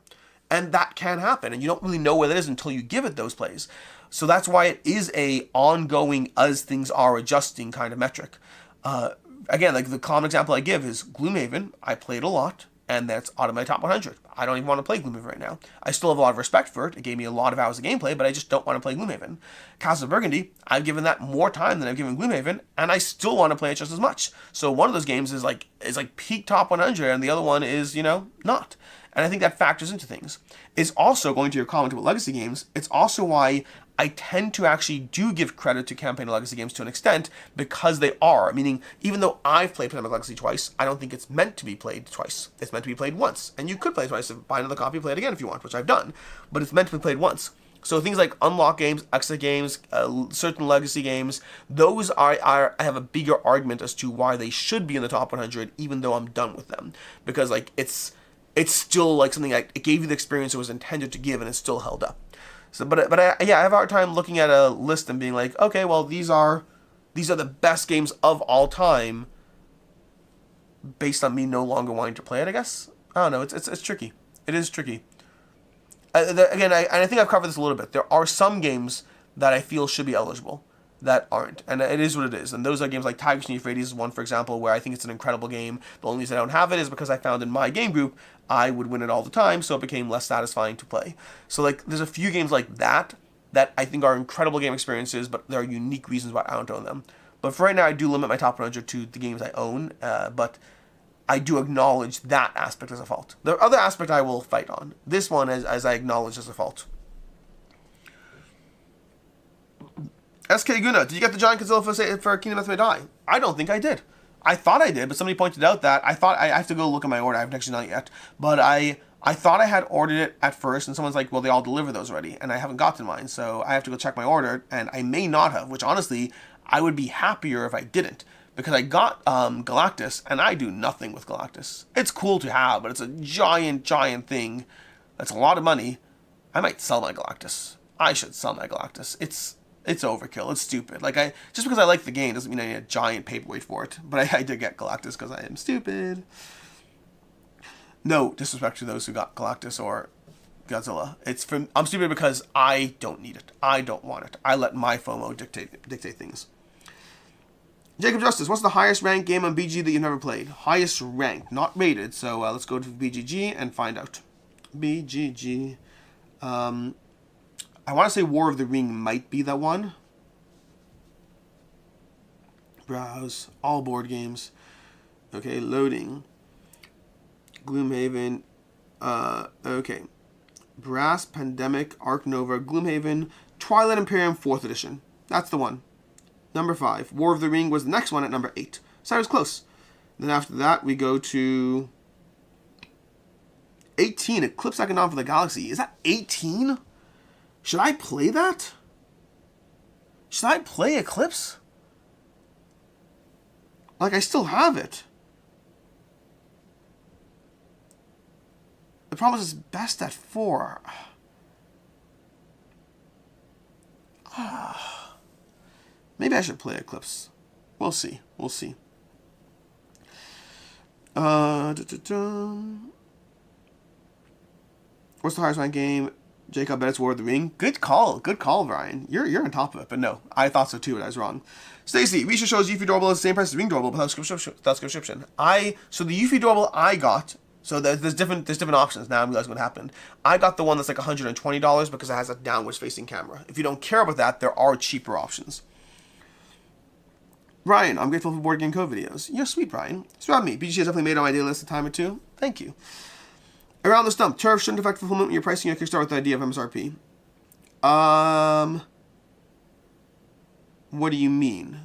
And that can happen, and you don't really know what it is until you give it those plays. So that's why it is a ongoing, as things are adjusting kind of metric. Again, like the common example I give is Gloomhaven. I played a lot, and that's out of my top 100. I don't even want to play Gloomhaven right now. I still have a lot of respect for it. It gave me a lot of hours of gameplay, but I just don't want to play Gloomhaven. Castle of Burgundy, I've given that more time than I've given Gloomhaven, and I still want to play it just as much. So one of those games is like peak top 100, and the other one is, not. And I think that factors into things. It's also, going to your comment about legacy games, it's also why I tend to actually do give credit to campaign and legacy games to an extent, because they are. Meaning, even though I've played Pandemic Legacy twice, I don't think it's meant to be played twice. It's meant to be played once. And you could play twice, buy another copy, play it again if you want, which I've done. But it's meant to be played once. So things like unlock games, exit games, certain legacy games, those I have a bigger argument as to why they should be in the top 100, even though I'm done with them. Because like it's still like something like, it gave you the experience it was intended to give, and it's still held up. So, but I have a hard time looking at a list and being like, okay, well, these are the best games of all time, based on me no longer wanting to play it, I guess. I don't know. It's tricky. It is tricky. Again, I think I've covered this a little bit. There are some games that I feel should be eligible that aren't, and it is what it is. And those are games like Tigers and Euphrates is one, for example, where I think it's an incredible game. The only reason I don't have it is because I found in my game group I would win it all the time, so it became less satisfying to play. So like, there's a few games like that I think are incredible game experiences, but there are unique reasons why I don't own them. But for right now, I do limit my top 100 to the games I own, but I do acknowledge that aspect as a fault. The other aspect I will fight on. This one, as I acknowledge as a fault. SK Guna, did you get the Giant Godzilla for Kingdom Death Monster? I don't think I did. I thought I did, but somebody pointed out that I thought I have to go look at my order. I haven't actually done it yet, but I thought I had ordered it at first, and someone's like, well, they all deliver those already, and I haven't gotten mine, so I have to go check my order, and I may not have, which honestly, I would be happier if I didn't, because I got Galactus, and I do nothing with Galactus. It's cool to have, but it's a giant thing. That's a lot of money. I might sell my Galactus. I should sell my Galactus. It's overkill. It's stupid. Like, just because I like the game doesn't mean I need a giant paperweight for it. But I did get Galactus because I am stupid. No disrespect to those who got Galactus or Godzilla. I'm stupid because I don't need it. I don't want it. I let my FOMO dictate things. Jacob Justice, what's the highest ranked game on BG that you've never played? Highest ranked, not rated. So let's go to BGG and find out. BGG. I want to say War of the Ring might be that one. Browse. All board games. Okay, loading. Gloomhaven. Okay. Brass, Pandemic, Ark Nova, Gloomhaven, Twilight Imperium 4th edition. That's the one. Number 5. War of the Ring was the next one at number 8. So I was close. Then after that, we go to 18. Eclipse Economic for the Galaxy. Is that 18? Should I play that? Should I play Eclipse? Like, I still have it. The problem is it's best at 4. Maybe I should play Eclipse. We'll see. We'll see. What's the highest ranked game? Jacob, bet it's War of the Ring. Good call, Brian. You're on top of it, but no, I thought so too, but I was wrong. Stacy, Risha shows Eufy Doorbell is the same price as Ring Doorbell without subscription. So the Eufy Doorbell I got, so there's different options. Now I'm realizing what happened. I got the one that's like $120 because it has a downwards facing camera. If you don't care about that, there are cheaper options. Brian, I'm grateful for BoardGameCo videos. You're sweet, Brian. Surround me. BGC has definitely made on my daily list a time or two. Thank you. Around the stump, tariffs shouldn't affect fulfillment when you're pricing your Kickstarter with the idea of MSRP. What do you mean?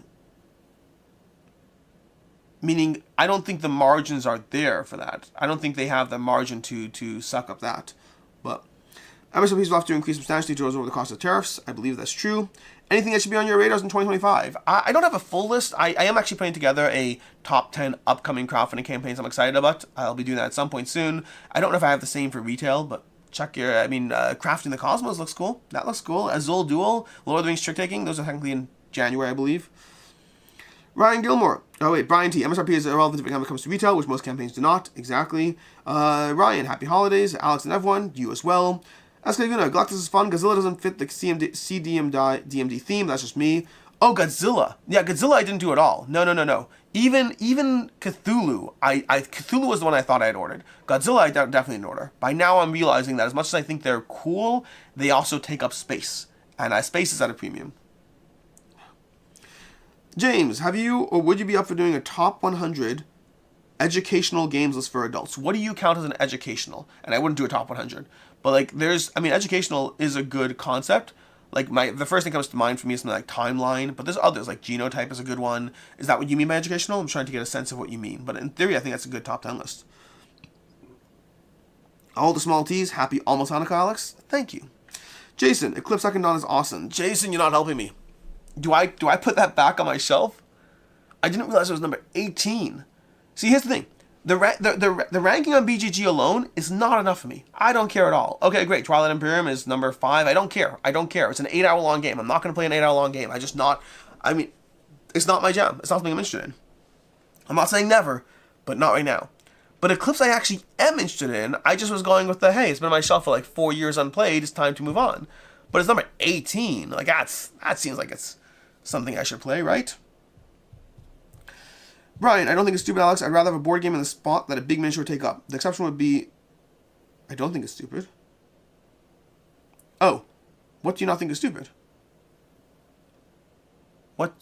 Meaning, I don't think the margins are there for that. I don't think they have the margin to suck up that. But MSRPs will have to increase substantially to over the cost of tariffs. I believe that's true. Anything that should be on your radars in 2025? I don't have a full list. I am actually putting together a top 10 upcoming crowdfunding campaigns I'm excited about. I'll be doing that at some point soon. I don't know if I have the same for retail, but check your, Crafting the Cosmos looks cool. That looks cool. Azul Duel, Lord of the Rings Trick Taking. Those are technically in January, I believe. Ryan Gilmore. Oh, wait, Brian T. MSRP is irrelevant when it comes to retail, which most campaigns do not. Exactly. Ryan, happy holidays. Alex and everyone, you as well. Escalaguna, Galactus is fun. Godzilla doesn't fit the DMD theme. That's just me. Oh, Godzilla. Yeah, Godzilla I didn't do at all. No. Even Cthulhu. Cthulhu was the one I thought I had ordered. Godzilla I definitely didn't order. By now I'm realizing that as much as I think they're cool, they also take up space. And space is at a premium. James, have you or would you be up for doing a top 100 educational games list for adults? What do you count as an educational? And I wouldn't do a top 100. But like educational is a good concept. Like the first thing that comes to mind for me is something like Timeline, but there's others like Genotype is a good one. Is that what you mean by educational? I'm trying to get a sense of what you mean. But in theory, I think that's a good top 10 list. All the small T's, happy almost Hanukkah, Alex. Thank you. Jason, Eclipse Second Dawn is awesome. Jason, you're not helping me. Do I put that back on my shelf? I didn't realize it was number 18. See, here's the thing. The ranking on BGG alone is not enough for me. I don't care at all. Okay, great. Twilight Imperium is number 5. I don't care. It's an 8-hour long game. I'm not going to play an 8-hour long game. It's not my jam. It's not something I'm interested in. I'm not saying never, but not right now. But Eclipse I actually am interested in. I just was going with the, hey, it's been on my shelf for like 4 years unplayed, it's time to move on. But it's number 18. Like, that seems like it's something I should play, right? Brian, I don't think it's stupid, Alex. I'd rather have a board game in the spot that a big miniature would take up. The exception would be... I don't think it's stupid. Oh. What do you not think is stupid? What?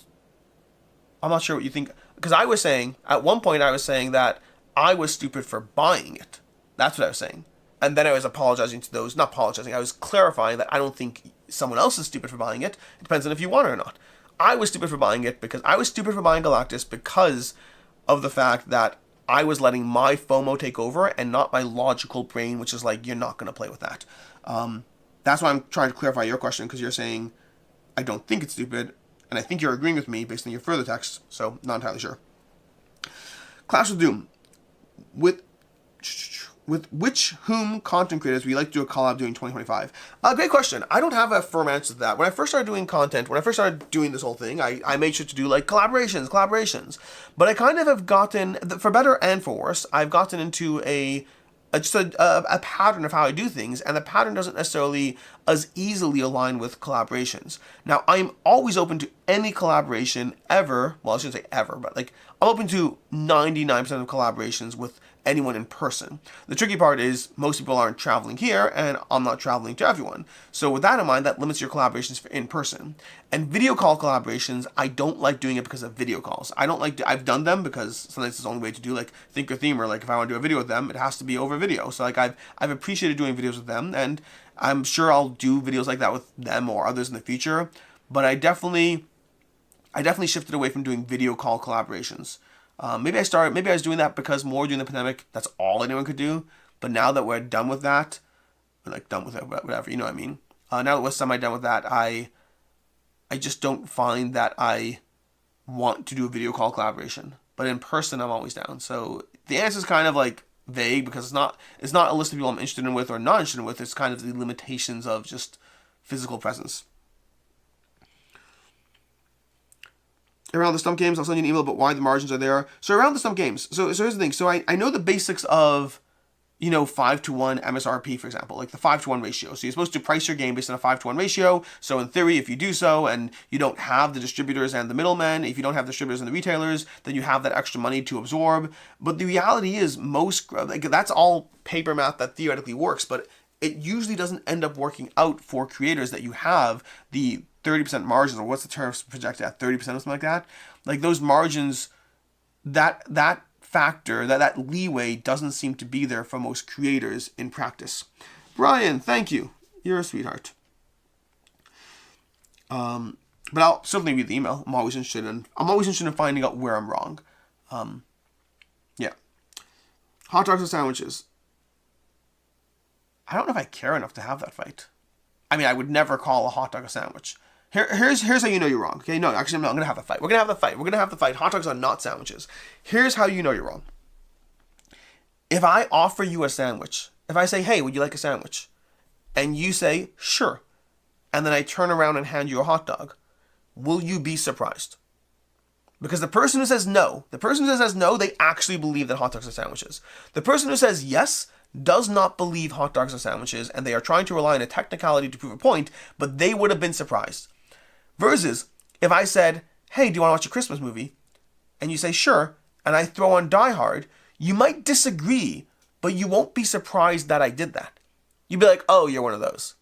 I'm not sure what you think. Because I was saying, at one point I was saying that I was stupid for buying it. That's what I was saying. And then I was apologizing to those, not apologizing, I was clarifying that I don't think someone else is stupid for buying it. It depends on if you want it or not. I was stupid for buying it because I was stupid for buying Galactus because of the fact that I was letting my FOMO take over and not my logical brain, which is like, you're not going to play with that. That's why I'm trying to clarify your question, because you're saying, I don't think it's stupid, and I think you're agreeing with me based on your further text, so not entirely sure. Clash of Doom. With which whom content creators would you like to do a collab during 2025? Great question. I don't have a firm answer to that. When I first started doing content, when I first started doing this whole thing, I made sure to do like collaborations. But I kind of have gotten, for better and for worse, I've gotten into just a pattern of how I do things, and the pattern doesn't necessarily as easily align with collaborations. Now, I'm always open to any collaboration ever. Well, I shouldn't say ever, but like I'm open to 99% of collaborations with anyone in person. The tricky part is most people aren't traveling here, and I'm not traveling to everyone. So with that in mind, that limits your collaborations for in person. And video call collaborations, I don't like doing it because of video calls. I don't like I've done them because sometimes it's the only way to do, like Think or Theme, or like if I want to do a video with them, it has to be over video. So like I've appreciated doing videos with them, and I'm sure I'll do videos like that with them or others in the future. But I definitely shifted away from doing video call collaborations. Maybe I was doing that because more during the pandemic, that's all anyone could do. But now that we're done with that, or like done with it, whatever, you know what I mean? Now that we're semi-done with that, I just don't find that I want to do a video call collaboration. But in person, I'm always down. So the answer is kind of like vague, because it's not a list of people I'm interested in with or not interested in with. It's kind of the limitations of just physical presence. Around the stump games, I'll send you an email about why the margins are there. So around the stump games, so here's the thing. So I know the basics of, 5-to-1 MSRP, for example, like the 5-to-1 ratio. So you're supposed to price your game based on a 5-to-1 ratio. So in theory, if you do so, and you don't have the distributors and the middlemen, if you don't have the distributors and the retailers, then you have that extra money to absorb. But the reality is that's all paper math that theoretically works, but it usually doesn't end up working out for creators that you have the 30% margins, or what's the tariffs projected at, 30% or something like that. Like those margins, that factor, that leeway doesn't seem to be there for most creators in practice. Brian, thank you. You're a sweetheart. But I'll certainly read the email. I'm always interested in finding out where I'm wrong. Yeah. Hot dogs or sandwiches? I don't know if I care enough to have that fight. I mean, I would never call a hot dog a sandwich. Here's how you know you're wrong. Okay, no, actually, I'm going to have the fight. We're going to have the fight. Hot dogs are not sandwiches. Here's how you know you're wrong. If I offer you a sandwich, if I say, hey, would you like a sandwich? And you say, sure. And then I turn around and hand you a hot dog. Will you be surprised? Because the person who says no, they actually believe that hot dogs are sandwiches. The person who says yes does not believe hot dogs are sandwiches, and they are trying to rely on a technicality to prove a point, but they would have been surprised. Versus, if I said, hey, do you want to watch a Christmas movie? And you say, sure, and I throw on Die Hard, you might disagree, but you won't be surprised that I did that. You'd be like, oh, you're one of those.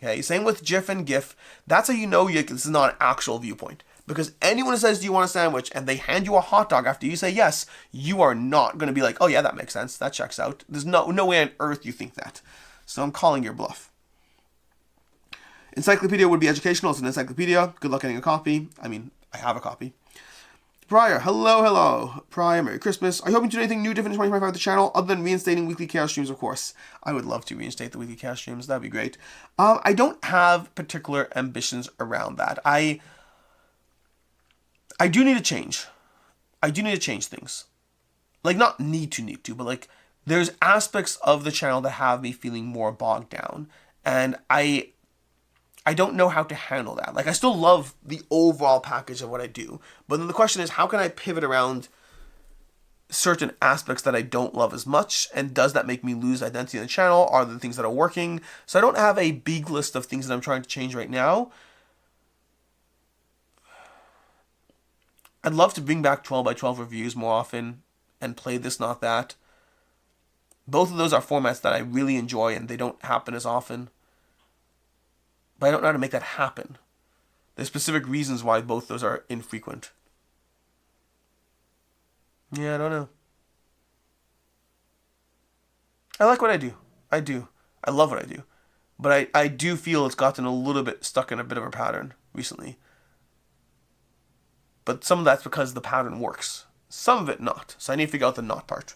Okay, same with GIF and GIF. That's how you know this is not an actual viewpoint. Because anyone who says, do you want a sandwich, and they hand you a hot dog after you say yes, you are not going to be like, oh yeah, that makes sense, that checks out. There's no way on earth you think that. So I'm calling your bluff. Encyclopedia would be educational. It's an encyclopedia. Good luck getting a copy. I mean, I have a copy. Prior, hello. Prior, Merry Christmas. Are you hoping to do anything new, different in 2025 with the channel, other than reinstating weekly chaos streams, of course? I would love to reinstate the weekly chaos streams. That'd be great. I don't have particular ambitions around that. I do need to change. I do need to change things. Like, not need to, but like, there's aspects of the channel that have me feeling more bogged down. And I don't know how to handle that. Like, I still love the overall package of what I do. But then the question is, how can I pivot around certain aspects that I don't love as much, and does that make me lose identity in the channel? Are the things that are working? So I don't have a big list of things that I'm trying to change right now. I'd love to bring back 12 by 12 reviews more often and play this, not that. Both of those are formats that I really enjoy, and they don't happen as often. But I don't know how to make that happen. There's specific reasons why both those are infrequent. Yeah, I don't know. I like what I do. I do. I love what I do. But I do feel it's gotten a little bit stuck in a bit of a pattern recently. But some of that's because the pattern works. Some of it not. So I need to figure out the not part.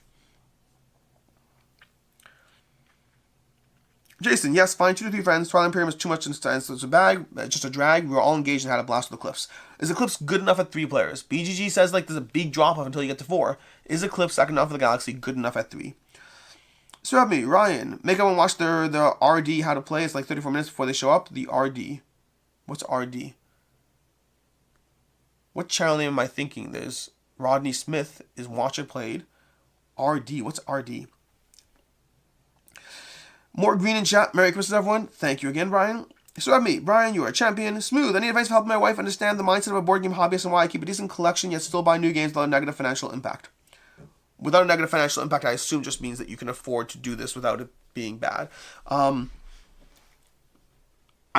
Jason, yes, fine. 2 to 3 friends. Twilight Imperium is too much instance. So it's a bag, just a drag. We were all engaged and had a blast with Eclipse. Is Eclipse good enough at 3 players? BGG says like there's a big drop off until you get to 4. Is Eclipse second enough for the Galaxy good enough at 3? So help me, Ryan. Make everyone watch the RD how to play. It's like 34 minutes before they show up. The RD. What's RD? What channel name am I thinking? There's Rodney Smith is Watch It Played. RD. What's RD? More green in chat. Merry Christmas, everyone. Thank you again, Brian. So help me. Brian, you are a champion. Smooth. I need advice for helping my wife understand the mindset of a board game hobbyist and why I keep a decent collection yet still buy new games without a negative financial impact. Without a negative financial impact, I assume just means that you can afford to do this without it being bad. I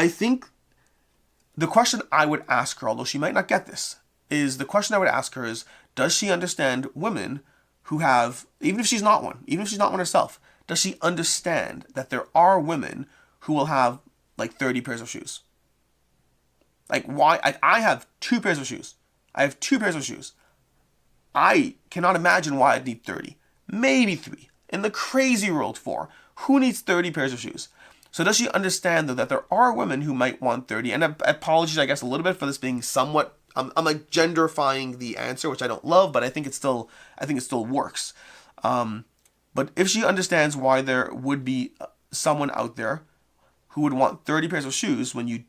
think the question I would ask her, although she might not get this, is the question I would ask her is, does she understand women who have, even if she's not one herself, does she understand that there are women who will have like 30 pairs of shoes? Like why? I have 2 pairs of shoes. I have 2 pairs of shoes. I cannot imagine why I'd need 30. Maybe 3. In the crazy world 4. Who needs 30 pairs of shoes? So does she understand though that there are women who might want 30? And apologies, I guess, a little bit for this being somewhat, I'm like genderifying the answer, which I don't love, but I think it still works. But if she understands why there would be someone out there who would want 30 pairs of shoes when you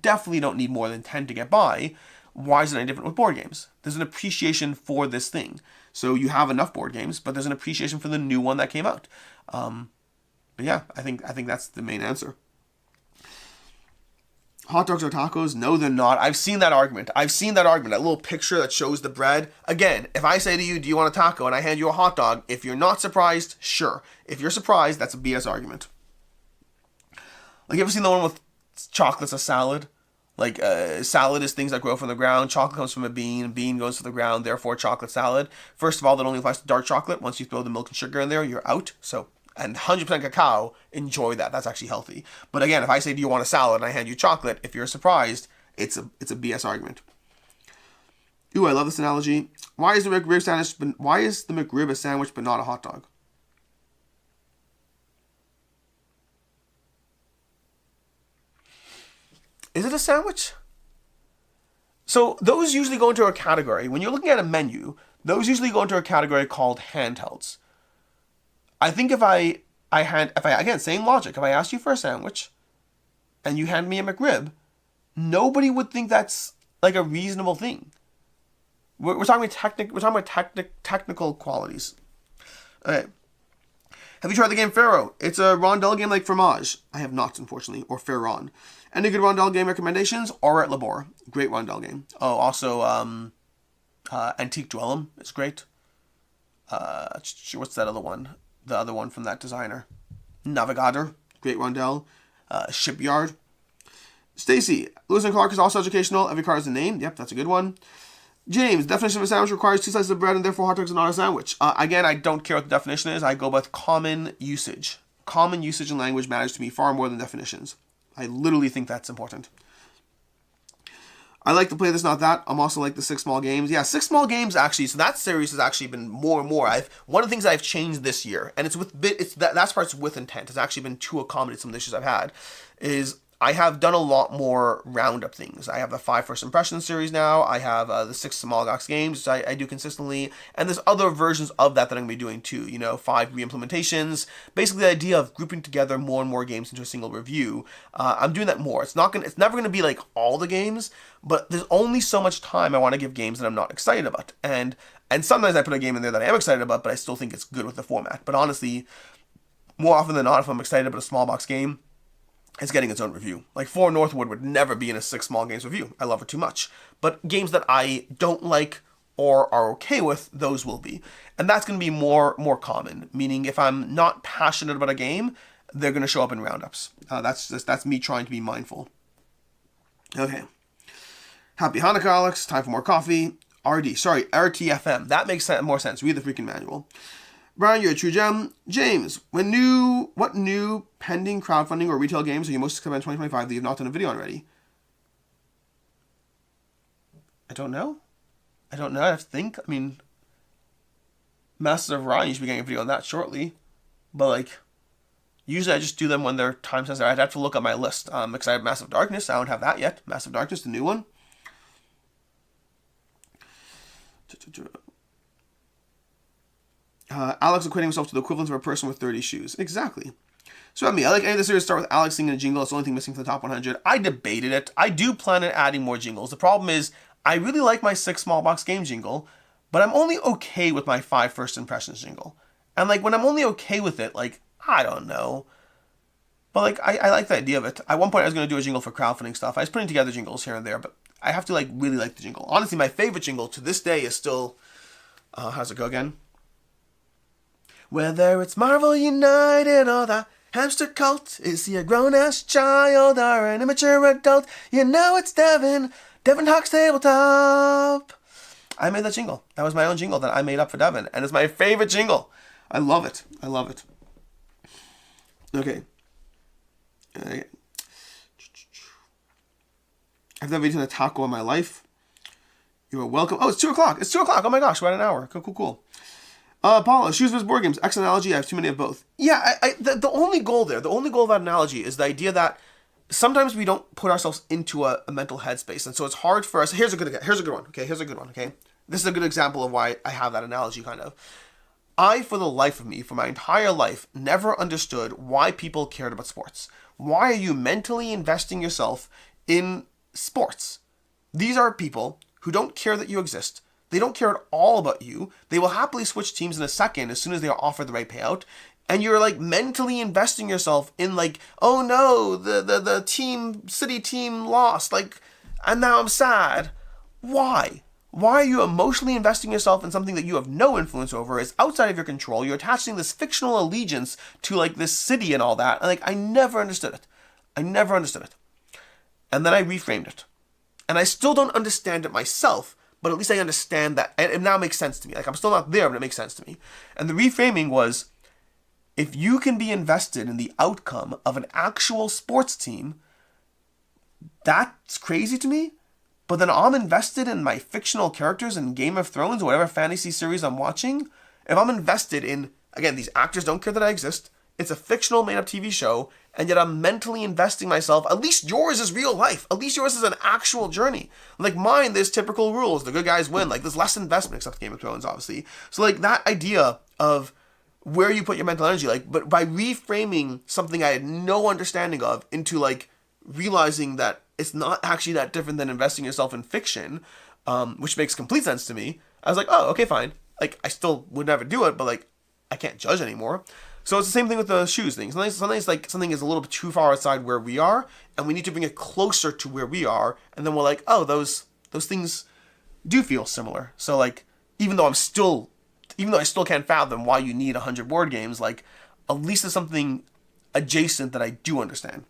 definitely don't need more than 10 to get by, why is it any different with board games? There's an appreciation for this thing. So you have enough board games, but there's an appreciation for the new one that came out. But yeah, I think that's the main answer. Hot dogs are tacos? No, they're not. I've seen that argument. That little picture that shows the bread. Again, if I say to you, do you want a taco? And I hand you a hot dog, if you're not surprised, sure. If you're surprised, that's a BS argument. Like, you ever seen the one with chocolate's a salad? Like, salad is things that grow from the ground. Chocolate comes from a bean goes to the ground, therefore chocolate salad. First of all, that only applies to dark chocolate. Once you throw the milk and sugar in there, you're out. So, and 100% cacao, enjoy that. That's actually healthy. But again, if I say, do you want a salad, and I hand you chocolate, if you're surprised, it's a BS argument. Ooh, I love this analogy. Why is the McRib a sandwich but not a hot dog? Is it a sandwich? So those usually go into a category. When you're looking at a menu, those usually go into a category called handhelds. I think if I again, same logic, if I asked you for a sandwich and you hand me a McRib, nobody would think that's like a reasonable thing. We're talking about technical qualities. Okay. Have you tried the game Pharaoh? It's a rondel game like Fromage. I have not, unfortunately, or Pharaon. Any good rondel game recommendations? Or at Labor. Great rondel game. Oh, also, Antique Duellum is great. What's that other one? The other one from that designer. Navigator. Great rondel. Shipyard. Stacy. Lewis and Clark is also educational. Every card has a name. Yep, that's a good one. James, definition of a sandwich requires 2 slices of bread and therefore hot dogs are not a sandwich. Again, I don't care what the definition is. I go by common usage. Common usage in language matters to me far more than definitions. I literally think that's important. I like to play this, not that. I'm also like the 6 small games. Yeah, 6 small games actually. So that series has actually been more and more. One of the things I've changed this year, and that's part's with intent. It's actually been to accommodate some of the issues I've had. Is I have done a lot more roundup things. I have the 5 First Impressions series now. I have the 6 Small Box games, which I do consistently. And there's other versions of that I'm going to be doing too. 5 re-implementations. Basically, the idea of grouping together more and more games into a single review. I'm doing that more. It's never going to be like all the games, but there's only so much time I want to give games that I'm not excited about. And And sometimes I put a game in there that I am excited about, but I still think it's good with the format. But honestly, more often than not, if I'm excited about a small box game, it's getting its own review. Like 4 Northwood would never be in a 6 Small Games review. I love her too much. But games that I don't like or are okay with, those will be. And that's going to be more common. Meaning if I'm not passionate about a game, they're going to show up in roundups. That's me trying to be mindful. Okay. Happy Hanukkah, Alex. Time for more coffee. RTFM. That makes more sense. Read the freaking manual. Brian, you're a true gem. James, what new pending crowdfunding or retail games are you most excited about in 2025 that you have not done a video on already? I don't know. I have to think. I mean, Masters of Orion, you should be getting a video on that shortly. But, like, usually I just do them when they're time sensitive. I'd have to look at my list. I'm excited Massive Darkness. I don't have that yet. Massive Darkness, the new one. Alex equating himself to the equivalent of a person with 30 shoes. Exactly. So I like any of the series start with Alex singing a jingle. It's the only thing missing from the top 100. I debated it. I do plan on adding more jingles. The problem is I really like my 6 small box game jingle, but I'm only okay with my 5 first impressions jingle. And like when I'm only okay with it, like, I don't know. But like I like the idea of it. At one point I was going to do a jingle for crowdfunding stuff. I was putting together jingles here and there, but I have to like really like the jingle. Honestly, my favorite jingle to this day is still, how's it go again? Whether it's Marvel United or the hamster cult, is he a grown-ass child or an immature adult? You know it's Devin Hawk's Tabletop. I made that jingle. That was my own jingle that I made up for Devin, and it's my favorite jingle. I love it. Okay. I've never eaten a taco in my life. You are welcome. Oh, it's 2 o'clock. It's 2 o'clock. Oh my gosh, we're at an hour. Cool. Paula, shoes vs. board games. X analogy, I have too many of both. Yeah, the only goal there, the only goal of that analogy is the idea that sometimes we don't put ourselves into a mental headspace. And so it's hard for us. Here's a good one. Okay. This is a good example of why I have that analogy, kind of. I, for the life of me, for my entire life, never understood why people cared about sports. Why are you mentally investing yourself in sports? These are people who don't care that you exist. They don't care at all about you. They will happily switch teams in a second as soon as they are offered the right payout. And you're like mentally investing yourself in like, oh no, the city team lost. Like, and now I'm sad. Why? Why are you emotionally investing yourself in something that you have no influence over? It's outside of your control. You're attaching this fictional allegiance to like this city and all that. And like, I never understood it. And then I reframed it. And I still don't understand it myself. But at least I understand that, and it now makes sense to me. Like, I'm still not there, but it makes sense to me. And the reframing was, if you can be invested in the outcome of an actual sports team, that's crazy to me. But then I'm invested in my fictional characters in Game of Thrones or whatever fantasy series I'm watching. If I'm invested in, again, these actors don't care that I exist. It's a fictional made-up TV show, and yet I'm mentally investing myself. At least yours is real life. At least yours is an actual journey. Like mine, there's typical rules. The good guys win. Like, there's less investment, except Game of Thrones, obviously. So, like, that idea of where you put your mental energy, like, but by reframing something I had no understanding of into, like, realizing that it's not actually that different than investing yourself in fiction, which makes complete sense to me. I was like, oh, okay, fine. Like, I still would never do it, but, like, I can't judge anymore. So it's the same thing with the shoes thing. Sometimes like something is a little bit too far outside where we are, and we need to bring it closer to where we are, and then we're like, oh, those things do feel similar. So like, even though I still can't fathom why you need 100 board games, like at least there's something adjacent that I do understand.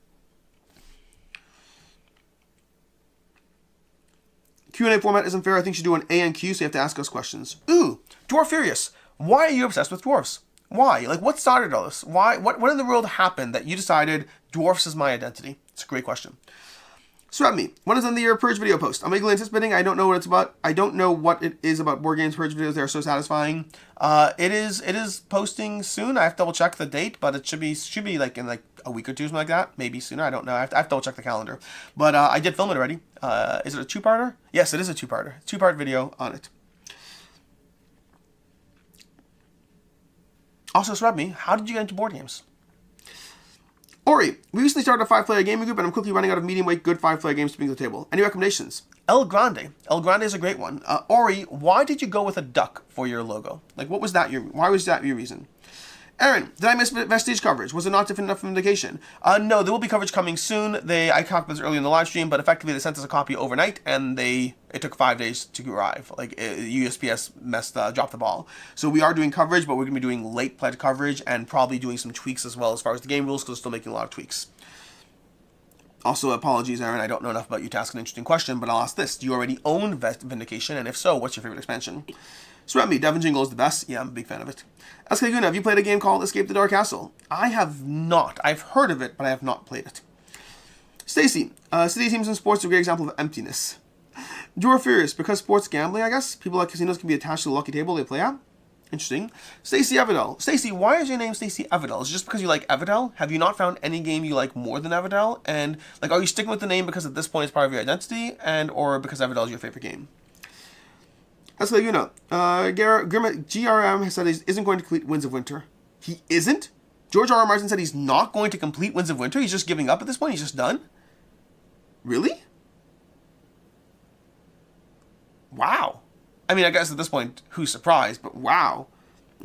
Q&A format isn't fair. I think you should do an A and Q, so you have to ask us questions. Ooh, Dwarf Furious. Why are you obsessed with dwarfs? Why? Like, what started all this? Why? What in the world happened that you decided dwarfs is my identity? It's a great question. Swap me. When is on the year Purge video post? I'm eagerly anticipating. I don't know what it's about. I don't know what it is about board games Purge videos. They are so satisfying. It is posting soon. I have to double check the date, but it should be like in like a week or two, something like that. Maybe sooner. I don't know. I have to double check the calendar. But I did film it already. Is it a 2-parter? Yes, it is a 2-parter. 2-part video on it. Also, Swap me. How did you get into board games? Ori, we recently started a 5-player gaming group, and I'm quickly running out of medium-weight, good 5-player games to bring to the table. Any recommendations? El Grande. El Grande is a great one. Ori, why did you go with a duck for your logo? Like, what was that why was that your reason? Aaron, did I miss Vestige coverage? Was it not different enough indication? No, there will be coverage coming soon. I talked about this earlier in the live stream, but effectively they sent us a copy overnight, and it took 5 days to arrive. Like, USPS dropped the ball. So we are doing coverage, but we're going to be doing late pledge coverage and probably doing some tweaks as well as far as the game rules, because we're still making a lot of tweaks. Also, apologies, Aaron, I don't know enough about you to ask an interesting question, but I'll ask this. Do you already own Vindication? And if so, what's your favorite expansion? Sweat me, Devin Jingles is the best. Yeah, I'm a big fan of it. Eskaguna, have you played a game called Escape the Dark Castle? I have not. I've heard of it, but I have not played it. Stacy, city teams in sports are a great example of emptiness. Dwarfs, because sports gambling, I guess. People at casinos can be attached to the lucky table they play at. Interesting. Stacy Everdell. Stacy, why is your name Stacy Everdell? Is it just because you like Everdell? Have you not found any game you like more than Everdell? And, like, are you sticking with the name because at this point it's part of your identity, or because Everdell is your favorite game? That's like, GRM has said he isn't going to complete Winds of Winter. He isn't? George R.R. Martin said he's not going to complete Winds of Winter? He's just giving up at this point? He's just done? Really? Wow. I mean, I guess at this point, who's surprised? But wow.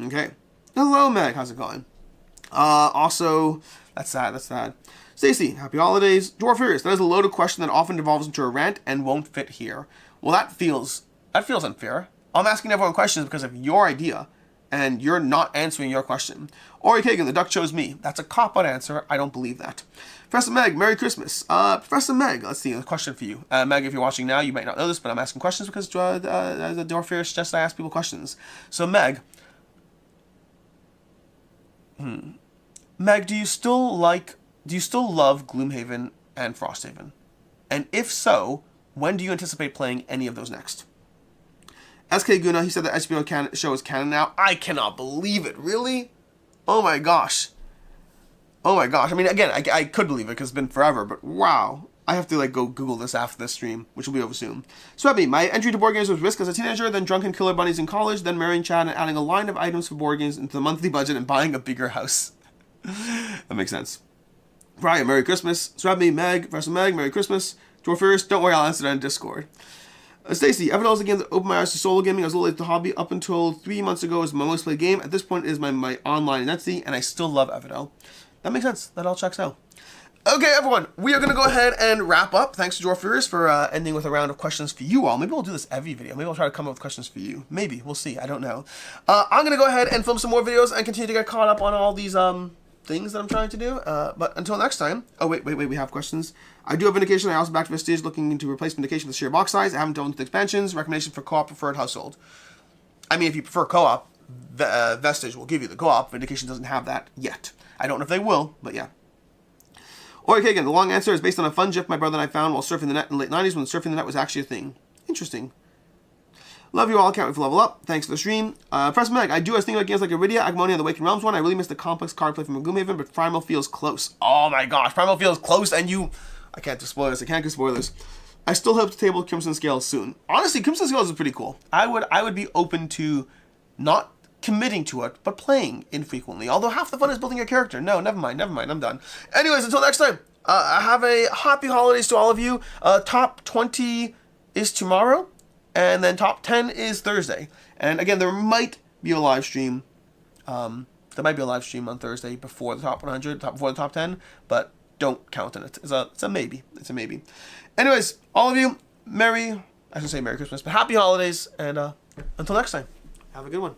Okay. Hello, Meg. How's it going? Also, that's sad. Stacy, happy holidays. Dwarfs, that is a loaded question that often devolves into a rant and won't fit here. Well, that feels unfair. I'm asking everyone questions because of your idea, and you're not answering your question. Ori Kagan, the duck chose me. That's a cop-out answer. I don't believe that. Professor Meg, Merry Christmas. Professor Meg, let's see, a question for you. Meg, if you're watching now, you might not know this, but I'm asking questions because the Dwarfs suggests I ask people questions. So, Meg, Meg, do you still love Gloomhaven and Frosthaven? And if so, when do you anticipate playing any of those next? SK Guna, he said the HBO show is canon now. I cannot believe it. Really? Oh my gosh. I mean, again, I could believe it because it's been forever, but wow. I have to, like, go Google this after this stream, which will be over soon. Sweaty, my entry to board games was Risk as a teenager, then Drunken Killer Bunnies in college, then marrying Chad and adding a line of items for board games into the monthly budget and buying a bigger house. That makes sense. Brian, Merry Christmas. Sweaty, Meg, Professor Meg, Merry Christmas. Dwarfers, don't worry, I'll answer that in Discord. Stacy, Everdell is a game that opened my eyes to solo gaming. I was a little late to the hobby. Up until 3 months ago, it was my most played game. At this point, it is my online identity, and I still love Everdell. That makes sense. That all checks out. Okay, everyone, we are going to go ahead and wrap up. Thanks to Dwarfs for ending with a round of questions for you all. Maybe we'll do this every video. Maybe I'll try to come up with questions for you. Maybe. We'll see. I don't know. I'm going to go ahead and film some more videos and continue to get caught up on all these things that I'm trying to do. But until next time. Oh, wait. We have questions. I do have Vindication. I also back to Vestige looking into replace Vindication with sheer box size. I haven't done with expansions. Recommendation for co-op preferred household. I mean, if you prefer co-op, Vestige will give you the co-op. Vindication doesn't have that yet. I don't know if they will, but yeah. Okay, again, the long answer is based on a fun GIF my brother and I found while surfing the net in the late 90s when surfing the net was actually a thing. Interesting. Love you all. Can't wait for level up. Thanks for the stream. Press Meg, I was thinking about games like Iridia, Agmonia, and the Waking Realms one. I really missed the complex card play from Gloomhaven, but Primal feels close. Oh my gosh, Primal feels close, and I can't do spoilers. I can't do spoilers. I still hope to table Crimson Scales soon. Honestly, Crimson Scales is pretty cool. I would be open to not committing to it, but playing infrequently. Although half the fun is building your character. No, never mind. I'm done. Anyways, until next time, have a happy holidays to all of you. Top 20 is tomorrow, and then top 10 is Thursday. And again, there might be a live stream. There might be a live stream on Thursday before the top 100, before the top 10, but don't count on it. It's a maybe. It's a maybe. Anyways, all of you, I should say Merry Christmas, but happy holidays, and until next time, have a good one.